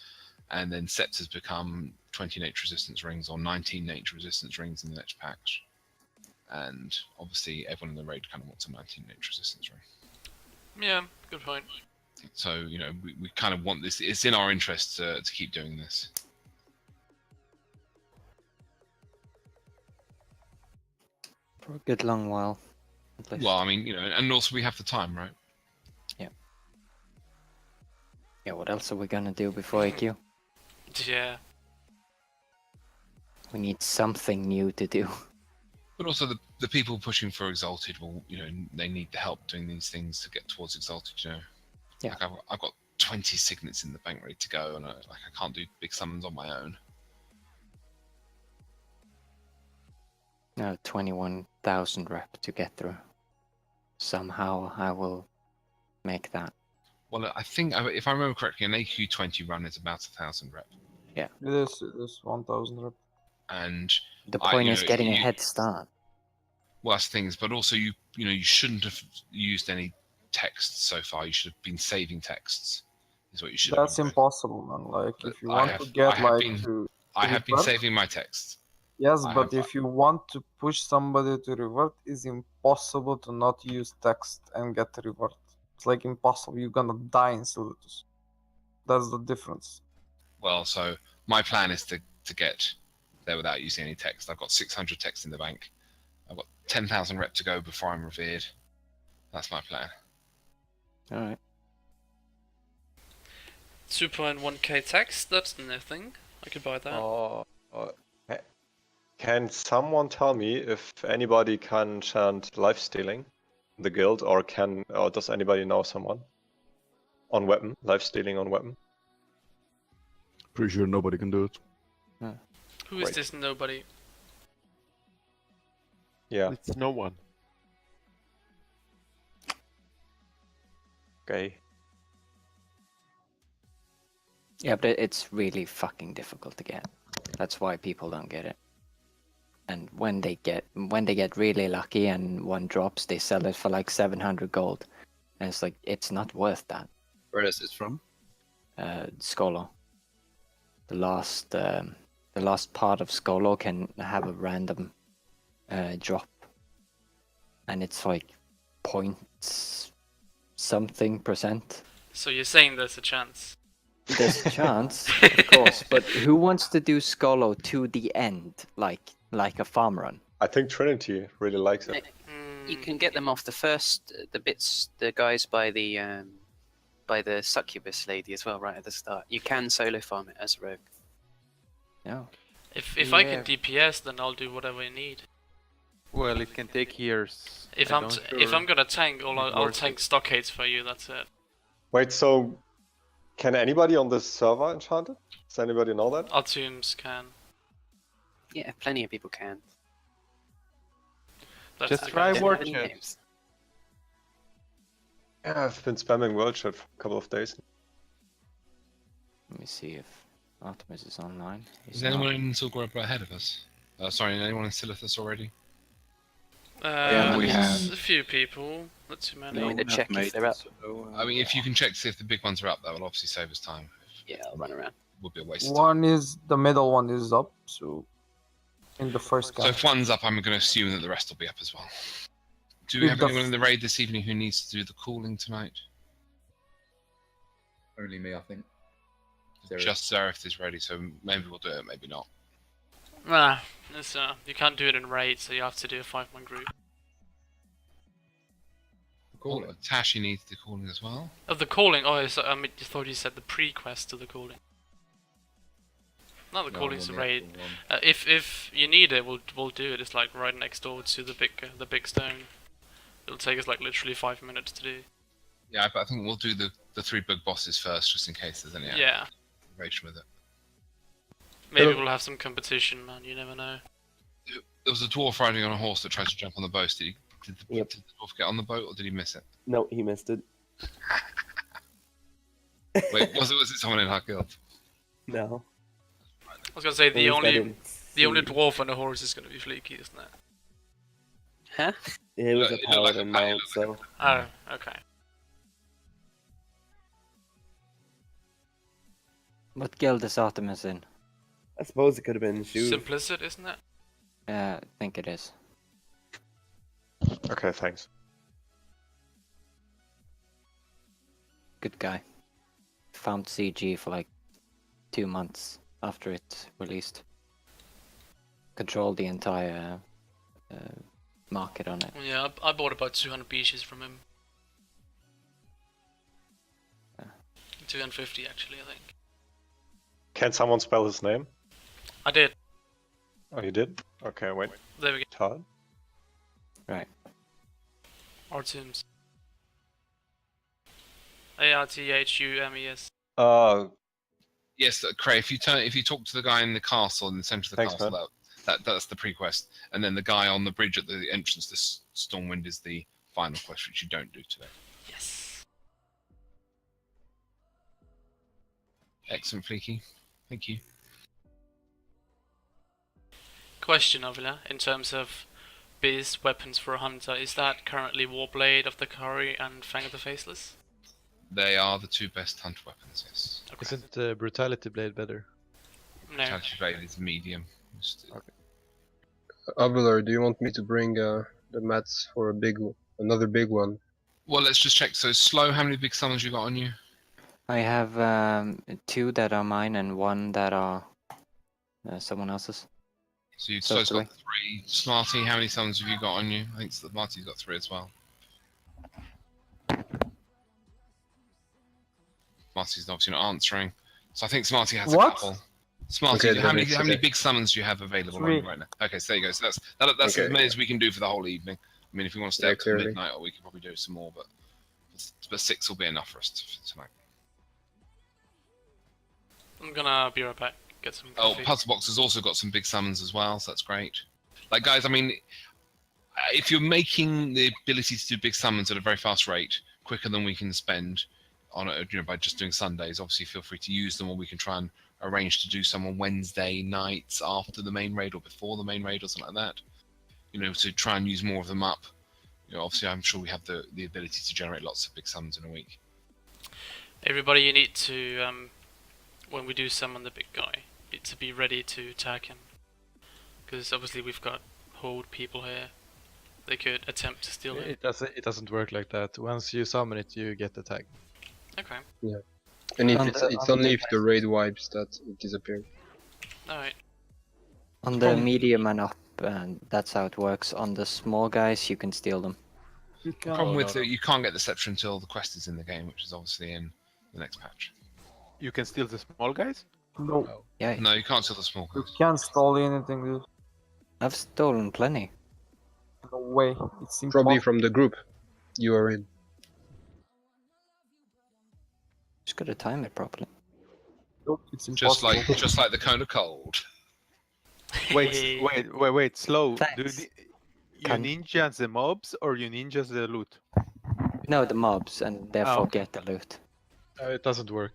and then scepters become 20 nature resistance rings or 19 nature resistance rings in the next patch. And obviously, everyone in the raid kind of wants a 19 nature resistance ring. Yeah, good point. So we kind of want this. It's in our interest to keep doing this. For a good long while. At least. Well, I mean, and also we have the time, right? Yeah, what else are we gonna do before AQ? Yeah. We need something new to do. But also the people pushing for Exalted will, they need the help doing these things to get towards Exalted. Yeah. Like I've got 20 signets in the bank ready to go, and I can't do big summons on my own. No, 21,000 rep to get through. Somehow I will make that. Well, I think if I remember correctly, an AQ20 run is about 1,000 rep. Yeah. It is 1,000 rep. And The point is getting a head start. Worse things, but also you shouldn't have used any texts so far. You should have been saving texts. Is what you should. That's impossible, man. Like if you want to get I have been revert- saving my texts. Yes, but if you want to push somebody to revert, it's impossible to not use text and get revert. It's like impossible. You're gonna die in Silithus. That's the difference. well. So my plan is to get there without using any text. I've got 600 text in the bank. I've got 10,000 rep to go before I'm revered. That's my plan. All right. 2.1k text, that's nothing. I could buy that. Can someone tell me if anybody can chant life stealing in the guild, or does anybody know someone on weapon, life stealing on weapon? Pretty sure nobody can do it. Who is this nobody? Yeah. It's no one. Okay. Yeah, but it's really fucking difficult to get. That's why people don't get it. And when they get really lucky and one drops, they sell it for like 700 gold, and it's like it's not worth that. Where is this from? Skolo. The last part of Skolo can have a random drop, and it's like .something%. So you're saying there's a chance? There's a chance, of course, but who wants to do Skolo to the end, like a farm run? I think Trinity really likes it. You can get them off the first, the guys by the succubus lady as well, right at the start. You can solo farm it as a rogue. Yeah. If I can DPS, then I'll do whatever I need. Well, it can take years. If I'm gonna tank, I'll tank stockades for you. That's it. Wait, so can anybody on this server enchant it? Does anybody know that? Artums can. Yeah, plenty of people can. That's Just the try guys. War Many Chat. games. Yeah, I've been spamming World Chat for a couple of days. Let me see if Artemis is online. He's Is not. anyone in Silgorba ahead of us? Sorry, anyone in Silithus already? Yeah, we there's a few people. Not too many. You want me to check if they're up? I mean, if you can check to see if the big ones are up, that will obviously save us time. Yeah, I'll run around. Would be a waste of time. One is the middle one is up, so in the first So guy. if one's up, I'm going to assume that the rest will be up as well. Do we If have the anyone in the raid this evening who needs to do the calling tonight? Only me, I think. Just Zareth is ready, so maybe we'll do it, maybe not. Nah, you can't do it in raid, so you have to do a 5-man group. Calling. Tashi needs the calling as well. Of the calling? Oh, I thought you said the pre-quest to the calling. Not the No, calling's a on the raid. actual one. If you need it, we'll do it. It's like right next door to the big stone. It'll take us like literally 5 minutes to do. Yeah, but I think we'll do the 3 big bosses first, just in case there's any Yeah. aggravation with it. Maybe we'll have some competition, man. You never know. There was a dwarf riding on a horse that tried to jump on the boat. Did the dwarf get on the boat, or did he miss it? No, he missed it. Wait, was it someone in our guild? No. I was gonna say At least I didn't the only see. dwarf on a horse is gonna be Fleeky, isn't it? Huh? It was a It looked like paladin a mount, so. Oh, okay. What guild is Artemis in? I suppose it could have been shoes. Simplicit, isn't it? I think it is. Okay, thanks. Good guy. Found CG for like 2 months after it released. Controlled the entire market on it. Yeah, I bought about 200 beaches from him. 250 actually, I think. Can someone spell his name? I did. Oh, you did? Okay, wait. There we go. Todd? Right. Artums. Arthumes. Yes, Cray. If you talk to the guy in the castle in the center of the Thanks, castle, that's the pre-quest, and then the guy on the bridge at the entrance to Stormwind is the final quest, which you don't do today. Yes. Excellent, Fleeky. Thank you. Question, Avila, in terms of biz weapons for a hunter, is that currently Warblade of the Kari and Fang of the Faceless? They are the 2 best hunter weapons. Yes. Okay. Isn't Brutality Blade better? No. Brutality Blade is medium. Avilar, do you want me to bring the mats for another big one? Well, let's just check. So, Slow, how many big summons you got on you? I have 2 that are mine and 1 that are someone else's. So you've So got 3. 3. Smarty, how smarty summons have you got on you? I think Smarty's got 3 as well. Smarty's obviously not answering. So I think Smarty has What? a couple. Smarty, Okay, how then many it's how many okay. big summons do you have available on 3. you right now? Okay, so there you go. So that's Okay, as many as we can do for the whole evening. I mean, if you want to stay Yeah, up till clearly. midnight, or we could probably do some more, but 6 will be enough for us tonight. I'm gonna be right back. Get some Oh, coffee. Puzzle Box has also got some big summons as well, so that's great. Like, guys, I mean, if you're making the ability to do big summons at a very fast rate, quicker than we can spend on it, by just doing Sundays, obviously feel free to use them, or we can try and arrange to do some on Wednesday nights after the main raid or before the main raid or something like that. To try and use more of them up. Obviously, I'm sure we have the ability to generate lots of big summons in a week. Everybody, you need to when we do summon the big guy, you need to be ready to attack him. Because obviously we've got horde people here. They could attempt to steal him. It doesn't work like that. Once you summon it, you get the tag. Okay. Yeah. And if On it's only if the raid wipes that it disappears. Alright. On the medium and up, that's how it works. On the small guys, you can steal them. You The can. problem with you can't get the scepter until the quest is in the game, which is obviously in the next patch. You can steal the small guys? No. Yeah, No, you can't steal the small You guys. can't steal anything, dude. I've stolen plenty. No way. It's impossible. Probably from the group you are in. Just gotta time it properly. Nope, it's impossible. Just like the cone of cold. Wait, slow. Thanks. You Can- ninjas the mobs or you ninjas the loot? No, the mobs, and therefore okay. get the loot. It doesn't work.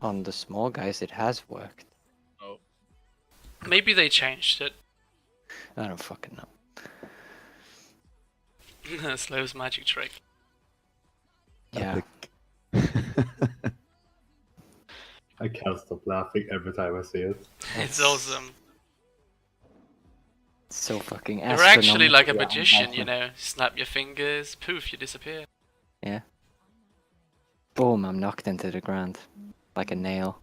On the small guys, it has worked. Oh. Maybe they changed it. I don't fucking know. Slow's magic trick. Yeah. I can't stop laughing every time I see it. It's awesome. So fucking You're actually like a astronomically magician, awesome. Snap your fingers, poof, you disappear. Yeah. Boom, I'm knocked into the ground. Like a nail.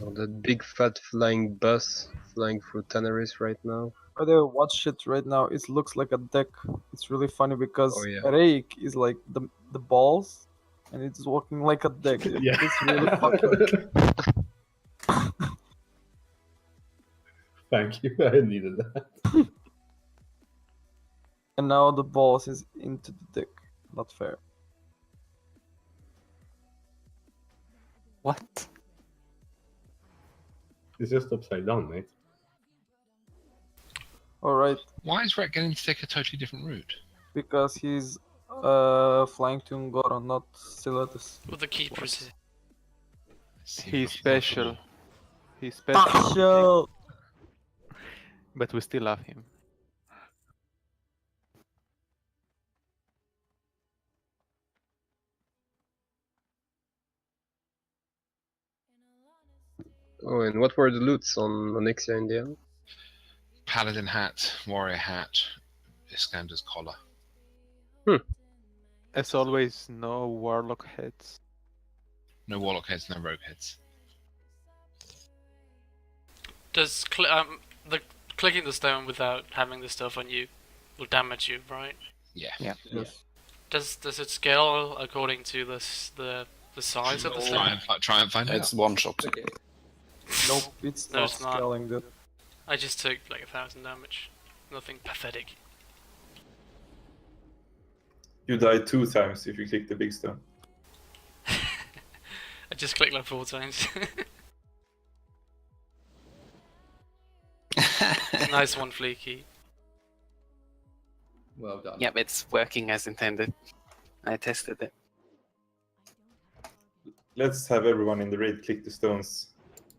Oh, that big fat flying bus flying through Tenerife right now. By the way, watch it right now. It looks like a deck. It's really funny because Oh, yeah. Rake is like the balls, and it's walking like a deck. Yeah. It's really fucking. Thank you, I needed that. And now the balls is into the deck. Not fair. What? It's just upside down, mate. Alright, Why is Rhett getting to take a totally different route? because he's flying to Ngoro, not Silatus. With the keepers. He's special. He's special. Special! But we still love him. Oh, and what were the loots on Onyxia in the end? Paladin hat, warrior hat, Iskander's collar. As always, no warlock heads. No warlock heads, no rogue heads. Does clicking the stone without having the stuff on you will damage you, right? Yeah. Yeah. Yes. Does it scale according to the size of the stone? Try and find out. It's one shot. Nope, it's No, not it's not. scaling that. I just took like 1,000 damage. Nothing pathetic. You die 2 times if you click the big stone. I just clicked like 4 times. Nice one, Fleeky. Well done. Yep, it's working as intended. I tested it. Let's have everyone in the raid click the stones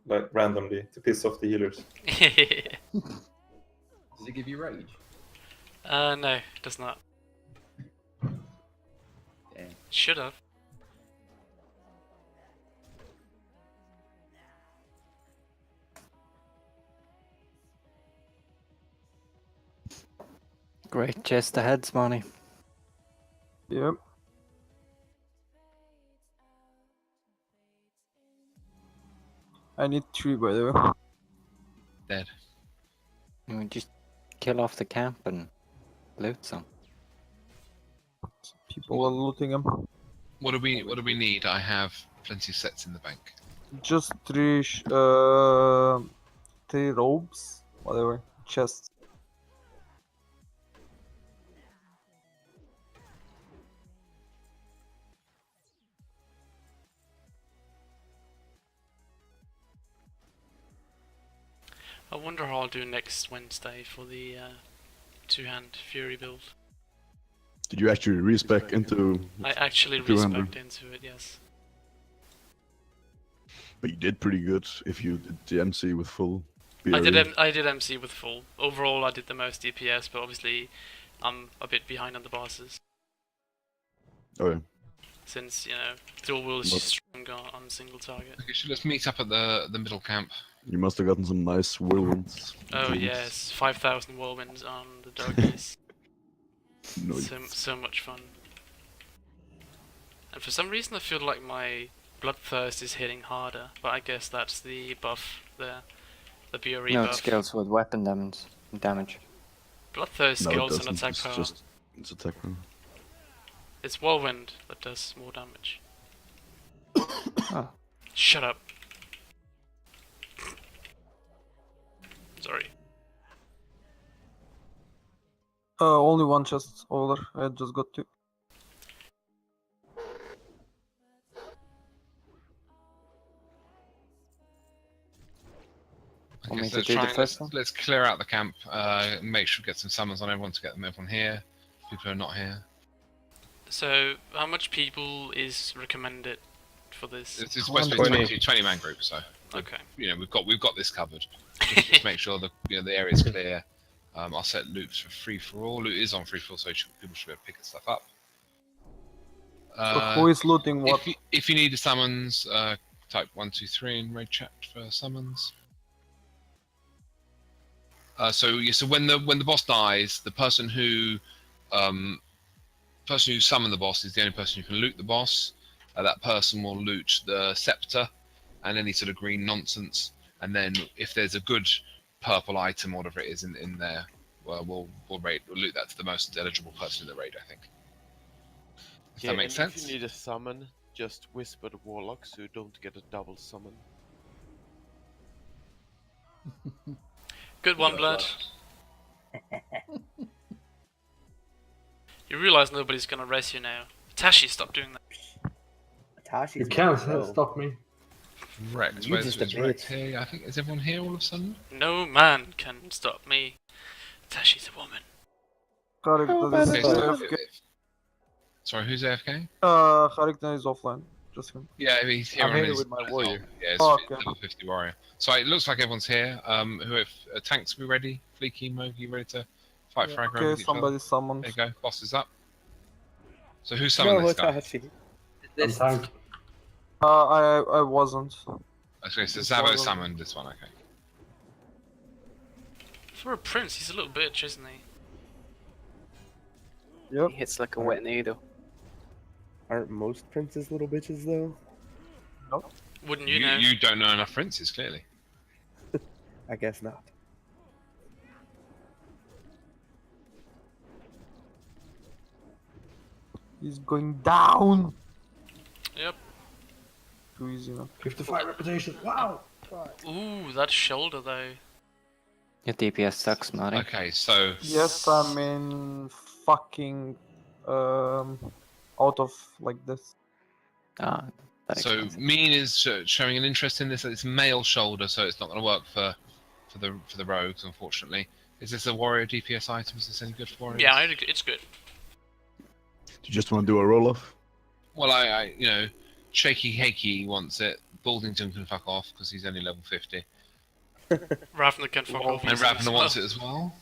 like randomly to piss off the healers. Does it give you rage? No, it does not. Yeah. Should have. Great chest ahead, Smarty. Yep. I need 3 by the way. Dead. You just kill off the camp and loot some. People are looting them. What do we need? I have plenty of sets in the bank. Just 3 robes, whatever, chests. I wonder how I'll do next Wednesday for the two-hand Fury build. Did you actually respec into? I actually 200? respect into it, yes. But you did pretty good if you did the MC with full. BRE. I did MC with full. Overall, I did the most DPS, but obviously, I'm a bit behind on the bosses. Oh yeah. Since dual will is just stronger on single target. Okay, so let's meet up at the middle camp. You must have gotten some nice whirlwinds. Oh yes, 5,000 whirlwinds on the doggies. Nice. So much fun. And for some reason, I feel like my bloodthirst is hitting harder, but I guess that's the buff there, the BRE No, buff. it scales with weapon damage. Bloodthirst No, it scales on doesn't. attack It's power. just it's attack power. It's whirlwind that does more damage. Oh. Shut up. Sorry. Only 1 chest over. I just got 2. Want me Okay, so to do the first one? let's clear out the camp. Make sure we get some summons on everyone to get everyone here. People who are not here. So, how much people is recommended for this? It's supposed to be 20 man group, so Okay. we've got this covered. Just make sure the the area's clear. I'll set loops for free for all. Loot is on free for all, so people should be able to pick stuff up. So who is looting what? If you need the summons, type 123 in raid chat for summons. So when the boss dies, the person who summoned the boss is the only person who can loot the boss. That person will loot the scepter and any sort of green nonsense. And then if there's a good purple item, whatever it is in there, we'll loot that to the most eligible person in the raid, I think. If that makes sense. If you need a summon, just whisper the warlock so you don't get a double summon. Good one, Blood. You realize nobody's gonna res you now. Tashi, stop doing that. Tashi's You can't go. stop me. Wrecked. You Where's just a Wrecked bitch. here? I think is everyone here all of a sudden? No man can stop me. Tashi's a woman. Khariktan is Okay, so AFK. sorry, who's AFK? Khariktan is offline. Just him. Yeah, he's here. I'm on here his- with my warrior. Yeah, it's Oh, okay. level 50 warrior. So it looks like everyone's here. Tanks be ready? Fleeky, Mogi, ready to fight for aggro Okay, with each other? somebody summoned. There you go. Boss is up. So who summoned this guy? This Tank. I wasn't. Okay, so This Zabo wasn't- summoned this one. Okay. For a prince, he's a little bitch, isn't he? Yep. He hits like a wet needle. Aren't most princes little bitches though? Nope. Wouldn't you know? You don't know enough princes, clearly. I guess not. He's going down. Yep. Too easy now. 55 reputation. Wow. Ooh, that shoulder though. Your DPS sucks, Marty. Okay, so Yes, I'm in fucking out of like this. Ah, that so explains it. Mean is showing an interest in this. It's male shoulder, so it's not going to work for the rogues, unfortunately. Is this a warrior DPS item? Is this any good for warriors? Yeah, it's good. Do you just want to do a roll off? Well, I Shaky Hakey wants it. Baldington can fuck off because he's only level 50. Ravna can fuck off. And Ravna wants it as well.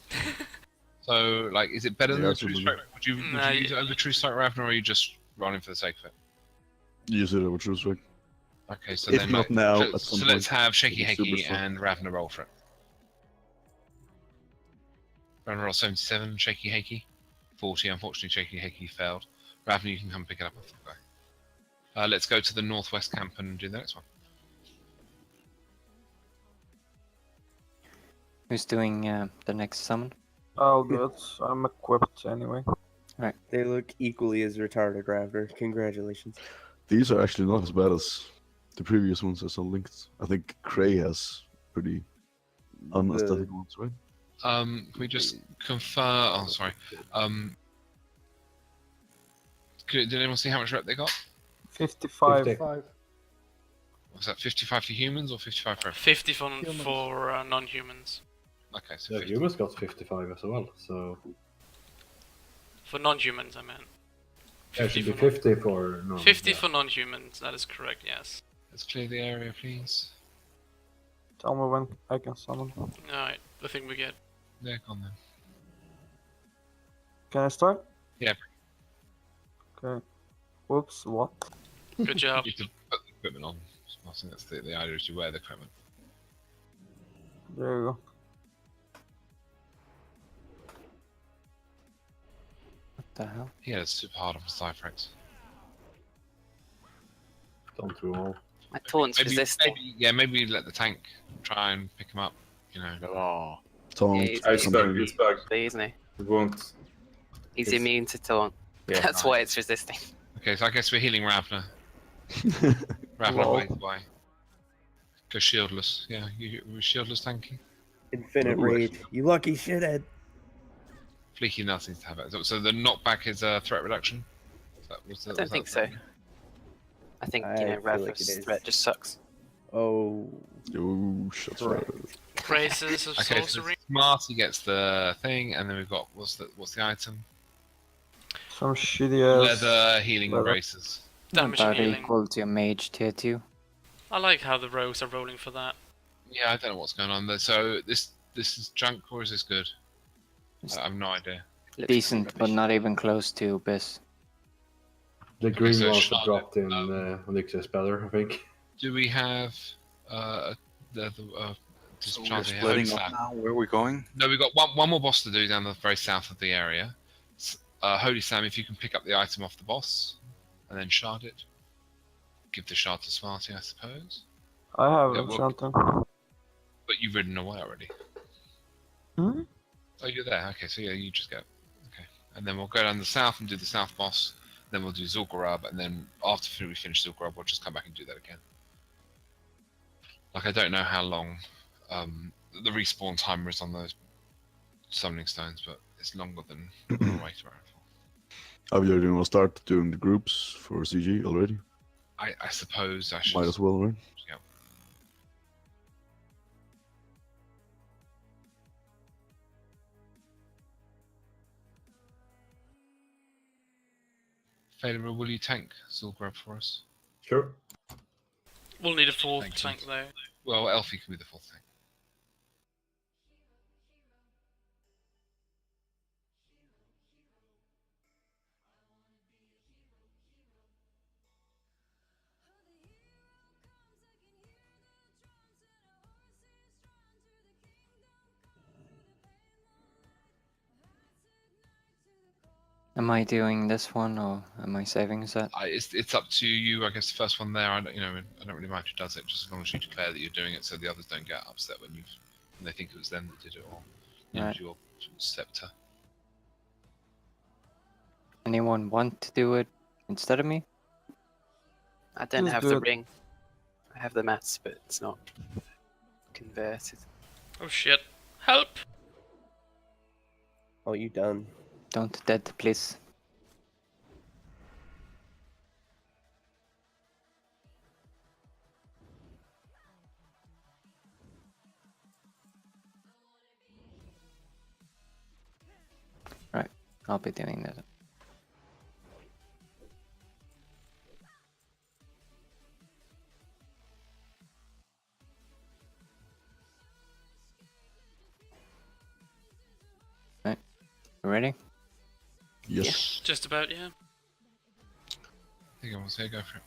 So, like, is it better than Yeah, the True absolutely. Strike? Would you Nah, use it over True Strike Ravna, or are you just running for the sake of it? Use it over True Strike. Okay, so If then not now, so, at some so let's point, have Shaky with Super Hakey Strike. and Ravna roll for it. Round roll 77, Shaky Hakey. 40, unfortunately, Shaky Hakey failed. Ravna, you can come pick it up off the guy. Let's go to the northwest camp and do the next one. Who's doing the next summon? I'll do it. I'm equipped anyway. Right. They look equally as retarded, Ravner. Congratulations. These are actually not as bad as the previous ones I saw linked. I think Cray has pretty unaesthetic ones, right? Can we just confirm? Oh, sorry. Did anyone see how much rep they got? 55. 50. Was that 55 for humans or 55 for? 50 for non-humans. Okay, so Yeah, humans got 55 as well. So For non-humans, I meant. it should be 50 for no. 50 for non-humans. That is correct. Yes. Let's clear the area, please. Tell me when I can summon. Alright, the thing we get. Yeah, go on then. Can I start? Yeah. Okay. Whoops, what? Good job. You have to put the equipment on. I think that's the idea is you wear the equipment. There you go. What the hell? Yeah, it's super hard on Cyphex. Don't we all? My taunt's resisting. Maybe let the tank try and pick him up. You know. Oh, taunt. Yeah, He's back. Isn't he? It won't. He's immune to taunt. Yeah, That's why it's resisting. Okay, so I guess we're healing Ravna. Ravna, wait, why? Go shieldless. Yeah, you shieldless tanky. Infinite rage. You lucky shithead. Fleeky Nuts needs to have it. So the knockback is a threat reduction? I don't think so. I think, you know, Ravna's threat just sucks. Oh. Oh, shots fired. Braces of Okay, so sorcery. Smarty gets the thing, and then we've got what's the item? Some shitty ass. Leather healing leather. braces. Damage About healing. equal to a mage tier 2. I like how the rogues are rolling for that. Yeah, I don't know what's going on there. So this is junk or is this good? I have no idea. Decent, but not even close to Abyss. The green so ones shot that dropped in Onyx's better, I think. Do we have So we're Holy splitting up Sam? now. Where are we going? No, we've got one more boss to do down the very south of the area. Holy Sam, if you can pick up the item off the boss and then shard it. Give the shard to Smarty, I suppose. I have Yeah, well- something. But you've ridden away already. Hmm? Oh, you're there. Okay, so yeah, you just go. Okay, and then we'll go down the south and do the south boss. Then we'll do Zul'Gurub, and then after we finish Zul'Gurub, we'll just come back and do that again. Like, I don't know how long the respawn timer is on those summoning stones, but it's longer than the wait around for. Are you going to start doing the groups for CG already? I suppose I should. Might as well, right? Yeah. Failure, will you tank Zul'Gurub for us? Sure. We'll need a full Thank you. tank though. Well, Elfie can be the full tank. Am I doing this one or am I saving a set? It's up to you. I guess the first one there. I don't really mind who does it, just as long as you declare that you're doing it, so the others don't get upset when they think it was them that did it, or Right. your scepter. Anyone want to do it instead of me? I don't Just have do the it. ring. I have the mats, but it's not converted. Oh shit. Help! Oh, you done? Don't dead, please. Right, I'll be doing that. Right, ready? Yes. Just about, yeah. I think I will say go for it.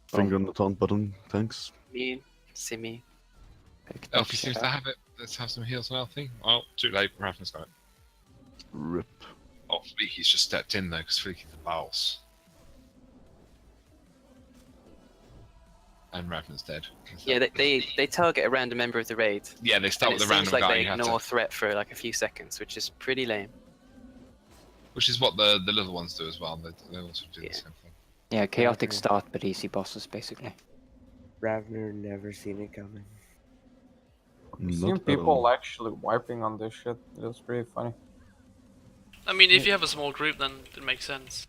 Finger on the taunt button, thanks. Me, see me. Elfie seems to have it. Let's have some heals on Elfie. Oh, too late. Ravna's got it. Rip. Oh, Fleeky's just stepped in though, because Fleeky's the boss. And Ravner's dead. Yeah, they target a random member of the raid. Yeah, they start and with it a seems random like guy. they You have ignore to, threat for like a few seconds, which is pretty lame. which is what the little ones do as well. They also do the same thing. Yeah, chaotic Ravner. start, but easy bosses, basically. Ravner never seen it coming. I've seen Not at people all. actually wiping on this shit. It was pretty funny. I mean, if you have a small group, then it makes sense.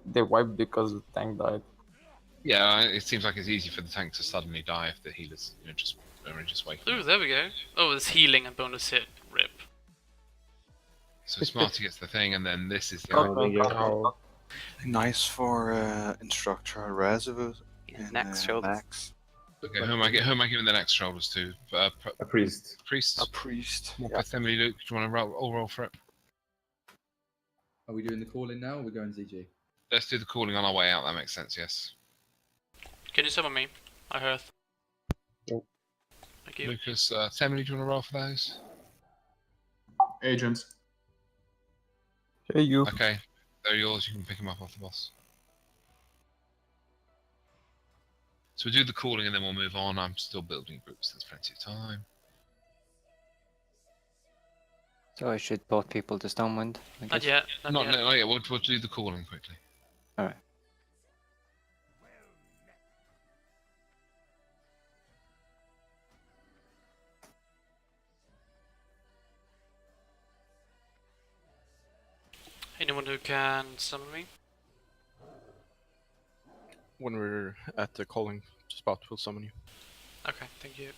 They wiped because the tank died. Yeah, it seems like it's easy for the tank to suddenly die if the healers, just wake Ooh, up. there we go. Oh, it's healing and bonus hit. Rip. So Smarty gets the thing, and then this is the Oh. Nice for instructor reservoir. Next shoulders. Max. Okay, who am I giving the next shoulders to? A priest. Priest. A priest. More Yeah. Emily, Luke. Do you want to roll for it? Are we doing the calling now or are we going ZG? Let's do the calling on our way out. That makes sense. Yes. Can you summon me? I heard. Oh. Thank you. Lucas, Emily, do you want to roll for those? Agents. Hey, you. Okay, they're yours. You can pick them up off the boss. So we'll do the calling and then we'll move on. I'm still building groups. There's plenty of time. So I should port people to Stonewind. I Not guess. yet. Not yet. We'll do the calling quickly. All right. Anyone who can summon me? When we're at the calling spot, we'll summon you. Okay, thank you.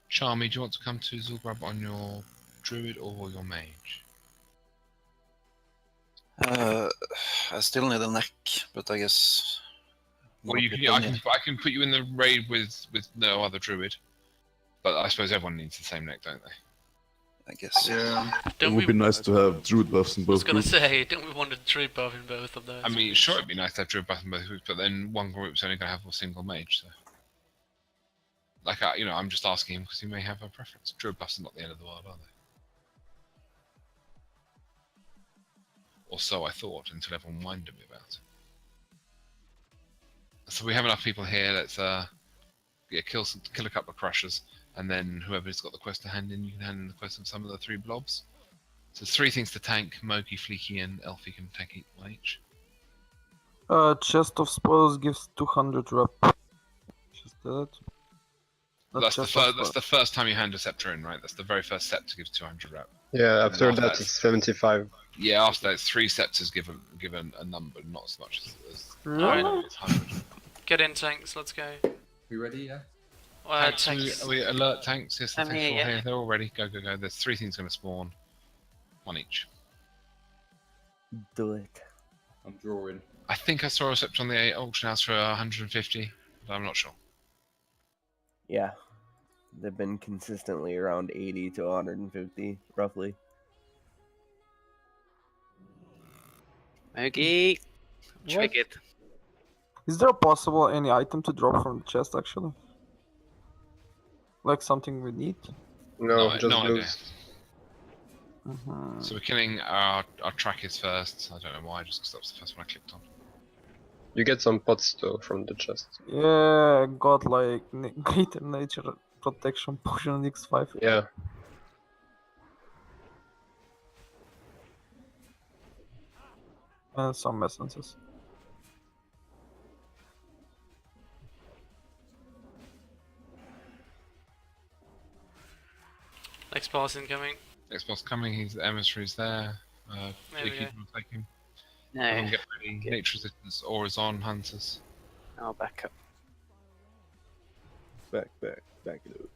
Charmy, do you want to come to Zulgrab on your druid or your mage? I still need a neck, but I guess. Well, you can, I can put you in the raid with no other druid, but I suppose everyone needs the same neck, don't they? I guess. Yeah. Don't It would be nice to have druid buffs in I was both gonna groups. say, don't we want a tree buff in both of those? I mean, sure, it'd be nice to have druid buff in both groups, but then one group's only going to have a single mage, so. Like, I'm just asking him because he may have a preference. Druid buffs are not the end of the world, are they? Or so I thought, until everyone whined at me about it. So we have enough people here. Let's kill a couple of crushers, and then whoever's got the quest to hand in, you can hand in the quest of some of the 3 blobs. So 3 things to tank: Mogi, Fleeky, and Elfie can tank one each. Chest of spoils gives 200 rep. Just that. That's the first time you hand a scepter in, right? That's the very first scepter gives 200 rep. Yeah, after that it's 75. Yeah, after that it's 3 scepters given a number, not as much as Alright. 100. Get in, tanks. Let's go. We ready? Yeah. Tanks, are we alert tanks? Yes, the I'm tanks here, are all yeah. here. They're all ready. Go, go, go. There's 3 things going to spawn. 1 each. Do it. I'm drawing. I think I saw a scepter on the auction house for 150, but I'm not sure. Yeah. They've been consistently around 80 to 150, roughly. Mogi. Triggered. Is there possible any item to drop from the chest actually? Like something we need? No, No, just no idea. blues. So we're killing our trackers first. I don't know why, just because that was the first one I clicked on. You get some pots though from the chest. Yeah, I got like greater nature protection potion on X5. Yeah. And some essences. Next boss incoming. Next boss coming, the emissary's there. There we Jakey go. will take him. No. Everyone get ready. Nature resistance, or is on, hunters. I'll back up. Back it up.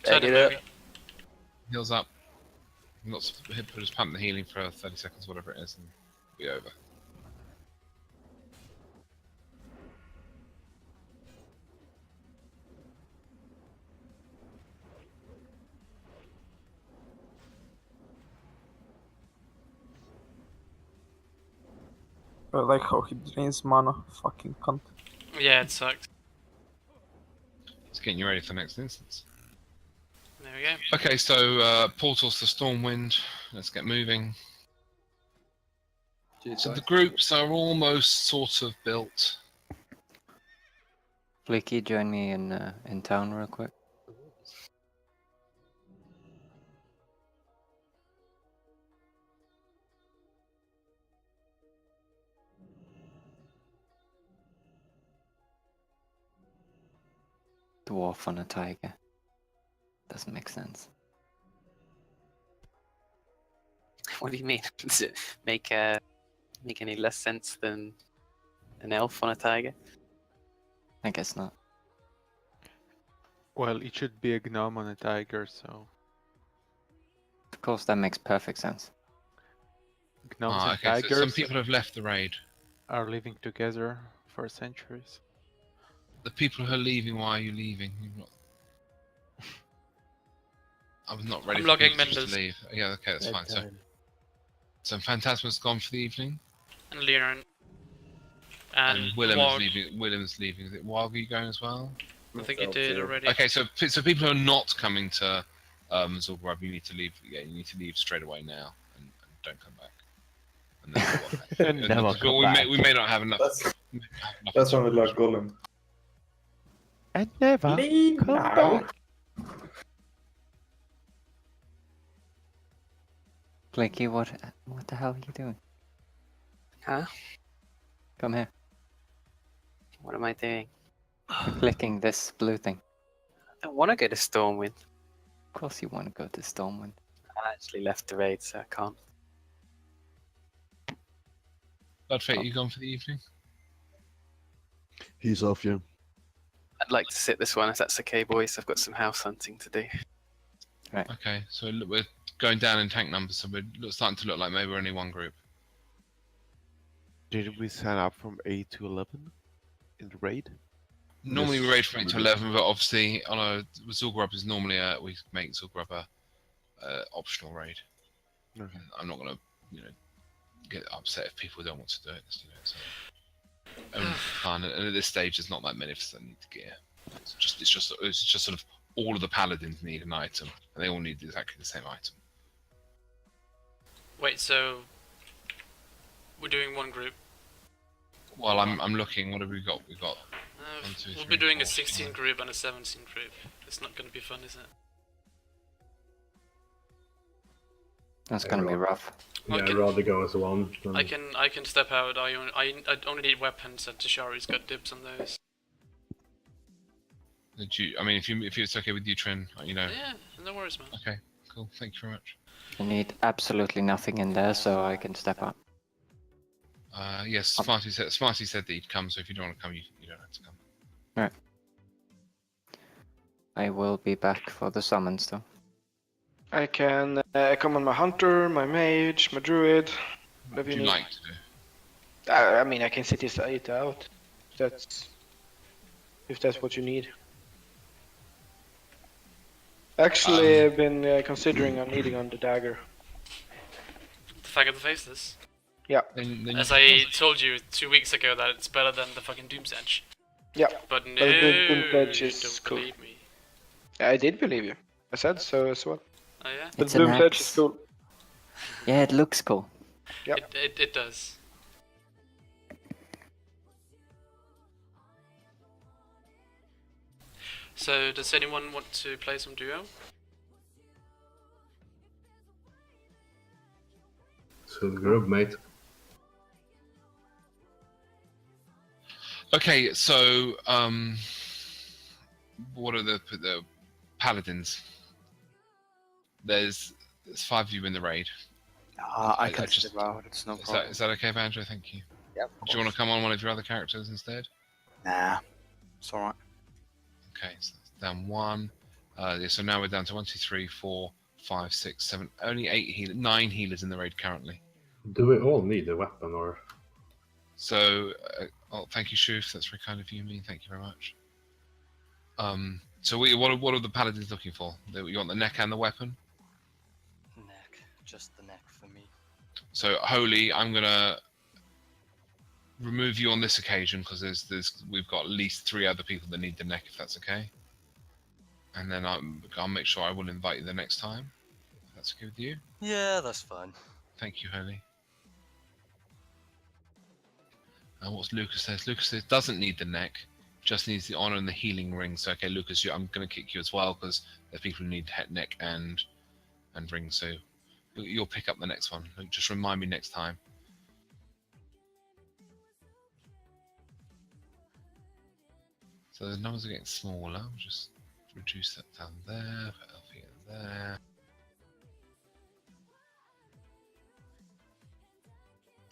Turn it, Mogi. Heals up. Lots of hit, just pump the healing for 30 seconds, whatever it is, and be over. I like how he drains mana. Fucking cunt. Yeah, it sucks. It's getting you ready for the next instance. There we go. Okay, so portals to Stormwind. Let's get moving. Cheers, So guys. the groups are almost sort of built. Flicky, join me in town real quick. Dwarf on a tiger. Doesn't make sense. What do you mean? Does it make any less sense than an elf on a tiger? I guess not. Well, it should be a gnome on a tiger, so Of course, that makes perfect sense. gnomes and Okay, so tigers some people have left the raid. are living together for centuries. The people who are leaving, why are you leaving? I was not ready I'm for logging people to Mendes. leave. Yeah, okay, that's fine. So Phantasma's gone for the evening. And Leon. And Wog. Willem's leaving. Is it Wog, are you going as well? I think he did already. Okay, so people who are not coming to Zulgrub, you need to leave. Yeah, you need to leave straight away now and don't come back. And then Never come back. we may not have enough. That's only like Golem. And never Leave come now. back. Flicky, what the hell are you doing? Huh? Come here. What am I doing? Clicking this blue thing. I don't want to go to Stormwind. Of course you want to go to Stormwind. I actually left the raid, so I can't. Bloodfate, you gone for the evening? He's off, yeah. I'd like to sit this one if that's okay, boys. I've got some house hunting to do. Right. Okay, so we're going down in tank numbers, so we're starting to look like maybe we're only one group. Did we sign up from 8 to 11 in the raid? Normally we raid from 8 to 11, but obviously on a Zulgrub is normally we make Zulgrub a optional raid. Okay. I'm not gonna get upset if people don't want to do it. So. And at this stage, there's not that many of us that need the gear. It's just sort of all of the paladins need an item, and they all need exactly the same item. Wait, so we're doing one group. Well, I'm looking. What have we got? We've got. One, two, We'll three, be doing four, a 16 five. group and a 17 group. It's not going to be fun, is it? That's gonna be rough. Yeah, Okay. I'd rather go as one. I can step out. I only need weapons, and Tashari's got dibs on those. I mean, if it's okay with you, Trin, Yeah, no worries, man. Okay, cool. Thank you very much. You need absolutely nothing in there, so I can step up. Yes, Smarty said that he'd come, so if you don't want to come, you don't have to come. Alright. I will be back for the summons though. I can come on my hunter, my mage, my druid. What would you like to do? I mean, I can sit it out. If that's what you need. Actually, I've been considering on needing on the dagger. The Fag of the Faceless. Yeah. Then As I told you 2 weeks ago that it's better than the fucking Doom's Edge. Yeah. But no, the Doom's Edge is don't cool. believe me. I did believe you. I said so as well. Oh yeah? But It's an Doom's Edge axe. is cool. Yeah, it looks cool. Yeah. It does. So, does anyone want to play some duo? So the group, mate. Okay, so what are the paladins? There's 5 of you in the raid. I can just out. It's no problem. Is that okay, Banjo? Thank you. Yeah. Do you want to come on one of your other characters instead? Nah, it's alright. Okay, so that's down 1. Yeah, so now we're down to 1, 2, 3, 4, 5, 6, 7. Only 9 healers in the raid currently. Do we all need a weapon, or? So, thank you, Shoof. That's very kind of you, me. Thank you very much. So what are the paladins looking for? You want the neck and the weapon? Neck, just the neck for me. So, Holy, I'm gonna remove you on this occasion because we've got at least 3 other people that need the neck, if that's okay. And then I'll make sure I will invite you the next time. If that's okay with you? Yeah, that's fine. Thank you, Hurley. And what's Lucas says? Lucas says doesn't need the neck, just needs the honor and the healing ring. So okay, Lucas, I'm going to kick you as well because there's people who need neck and ring. So you'll pick up the next one. Just remind me next time. So the numbers are getting smaller. We'll just reduce that down there. Put Elfie in there.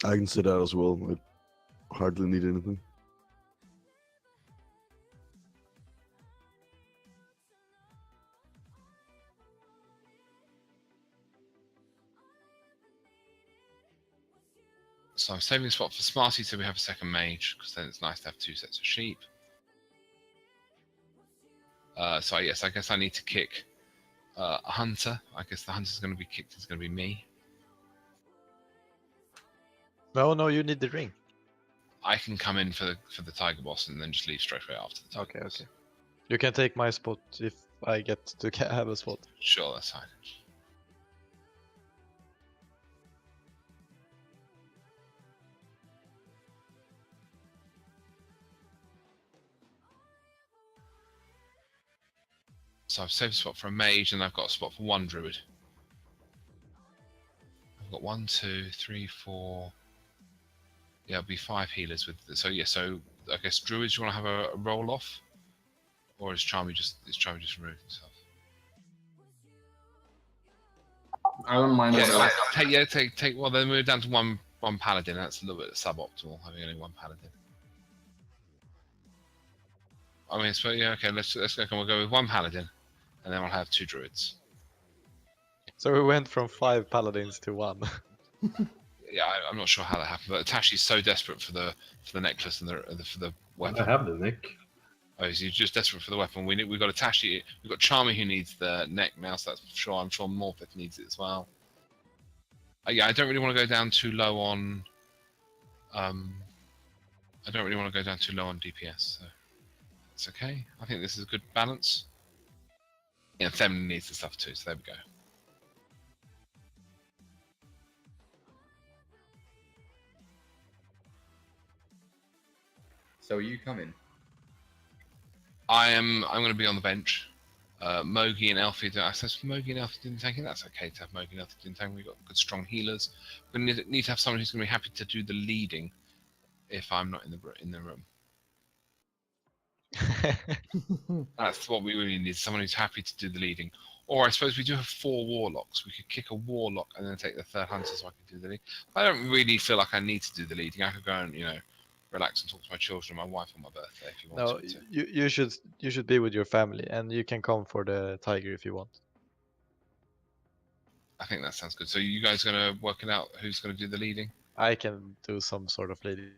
I can sit out as well. I hardly need anything. So I'm saving a spot for Smarty so we have a second mage, because then it's nice to have 2 sets of sheep. So yes, I guess I need to kick a hunter. I guess the hunter's going to be kicked. It's going to be me. No, you need the ring. I can come in for the tiger boss and then just leave straight away after the tiger boss. Okay. You can take my spot if I get to have a spot. Sure, that's fine. So I've saved a spot for a mage and I've got a spot for 1 druid. I've got 1, 2, 3, 4. Yeah, it'll be 5 healers with. So yeah, so I guess druids. You want to have a roll off, or is Charmy just removed himself? I don't mind. Yeah, take. Well, then we're down to one paladin. That's a little bit suboptimal having only 1 paladin. I mean, so yeah, okay. Let's go. We'll go with 1 paladin, and then we'll have 2 druids. So we went from 5 paladins to 1. Yeah, I'm not sure how that happened, but Tashi's so desperate for the necklace and for the weapon. I have the neck. Oh, he's just desperate for the weapon. We've got a Tashi. We've got Charmy who needs the neck now, so that's for sure. I'm sure Morpeth needs it as well. Yeah, I don't really want to go down too low on. I don't really want to go down too low on DPS, so it's okay. I think this is a good balance. Yeah, Feminine needs the stuff too, so there we go. So are you coming? I'm going to be on the bench. Mogi and Elfie. I said Mogi and Elfie didn't tank it. That's okay to have Mogi and Elfie didn't tank. We've got good strong healers. We need to have someone who's going to be happy to do the leading if I'm not in the room. That's what we really need. Someone who's happy to do the leading. Or I suppose we do have 4 warlocks. We could kick a warlock and then take the 3rd hunter so I can do the leading. I don't really feel like I need to do the leading. I could go and relax and talk to my children, my wife on my birthday if you want to. You should be with your family, and you can come for the tiger if you want. I think that sounds good. So you guys going to work it out who's going to do the leading? I can do some sort of leading.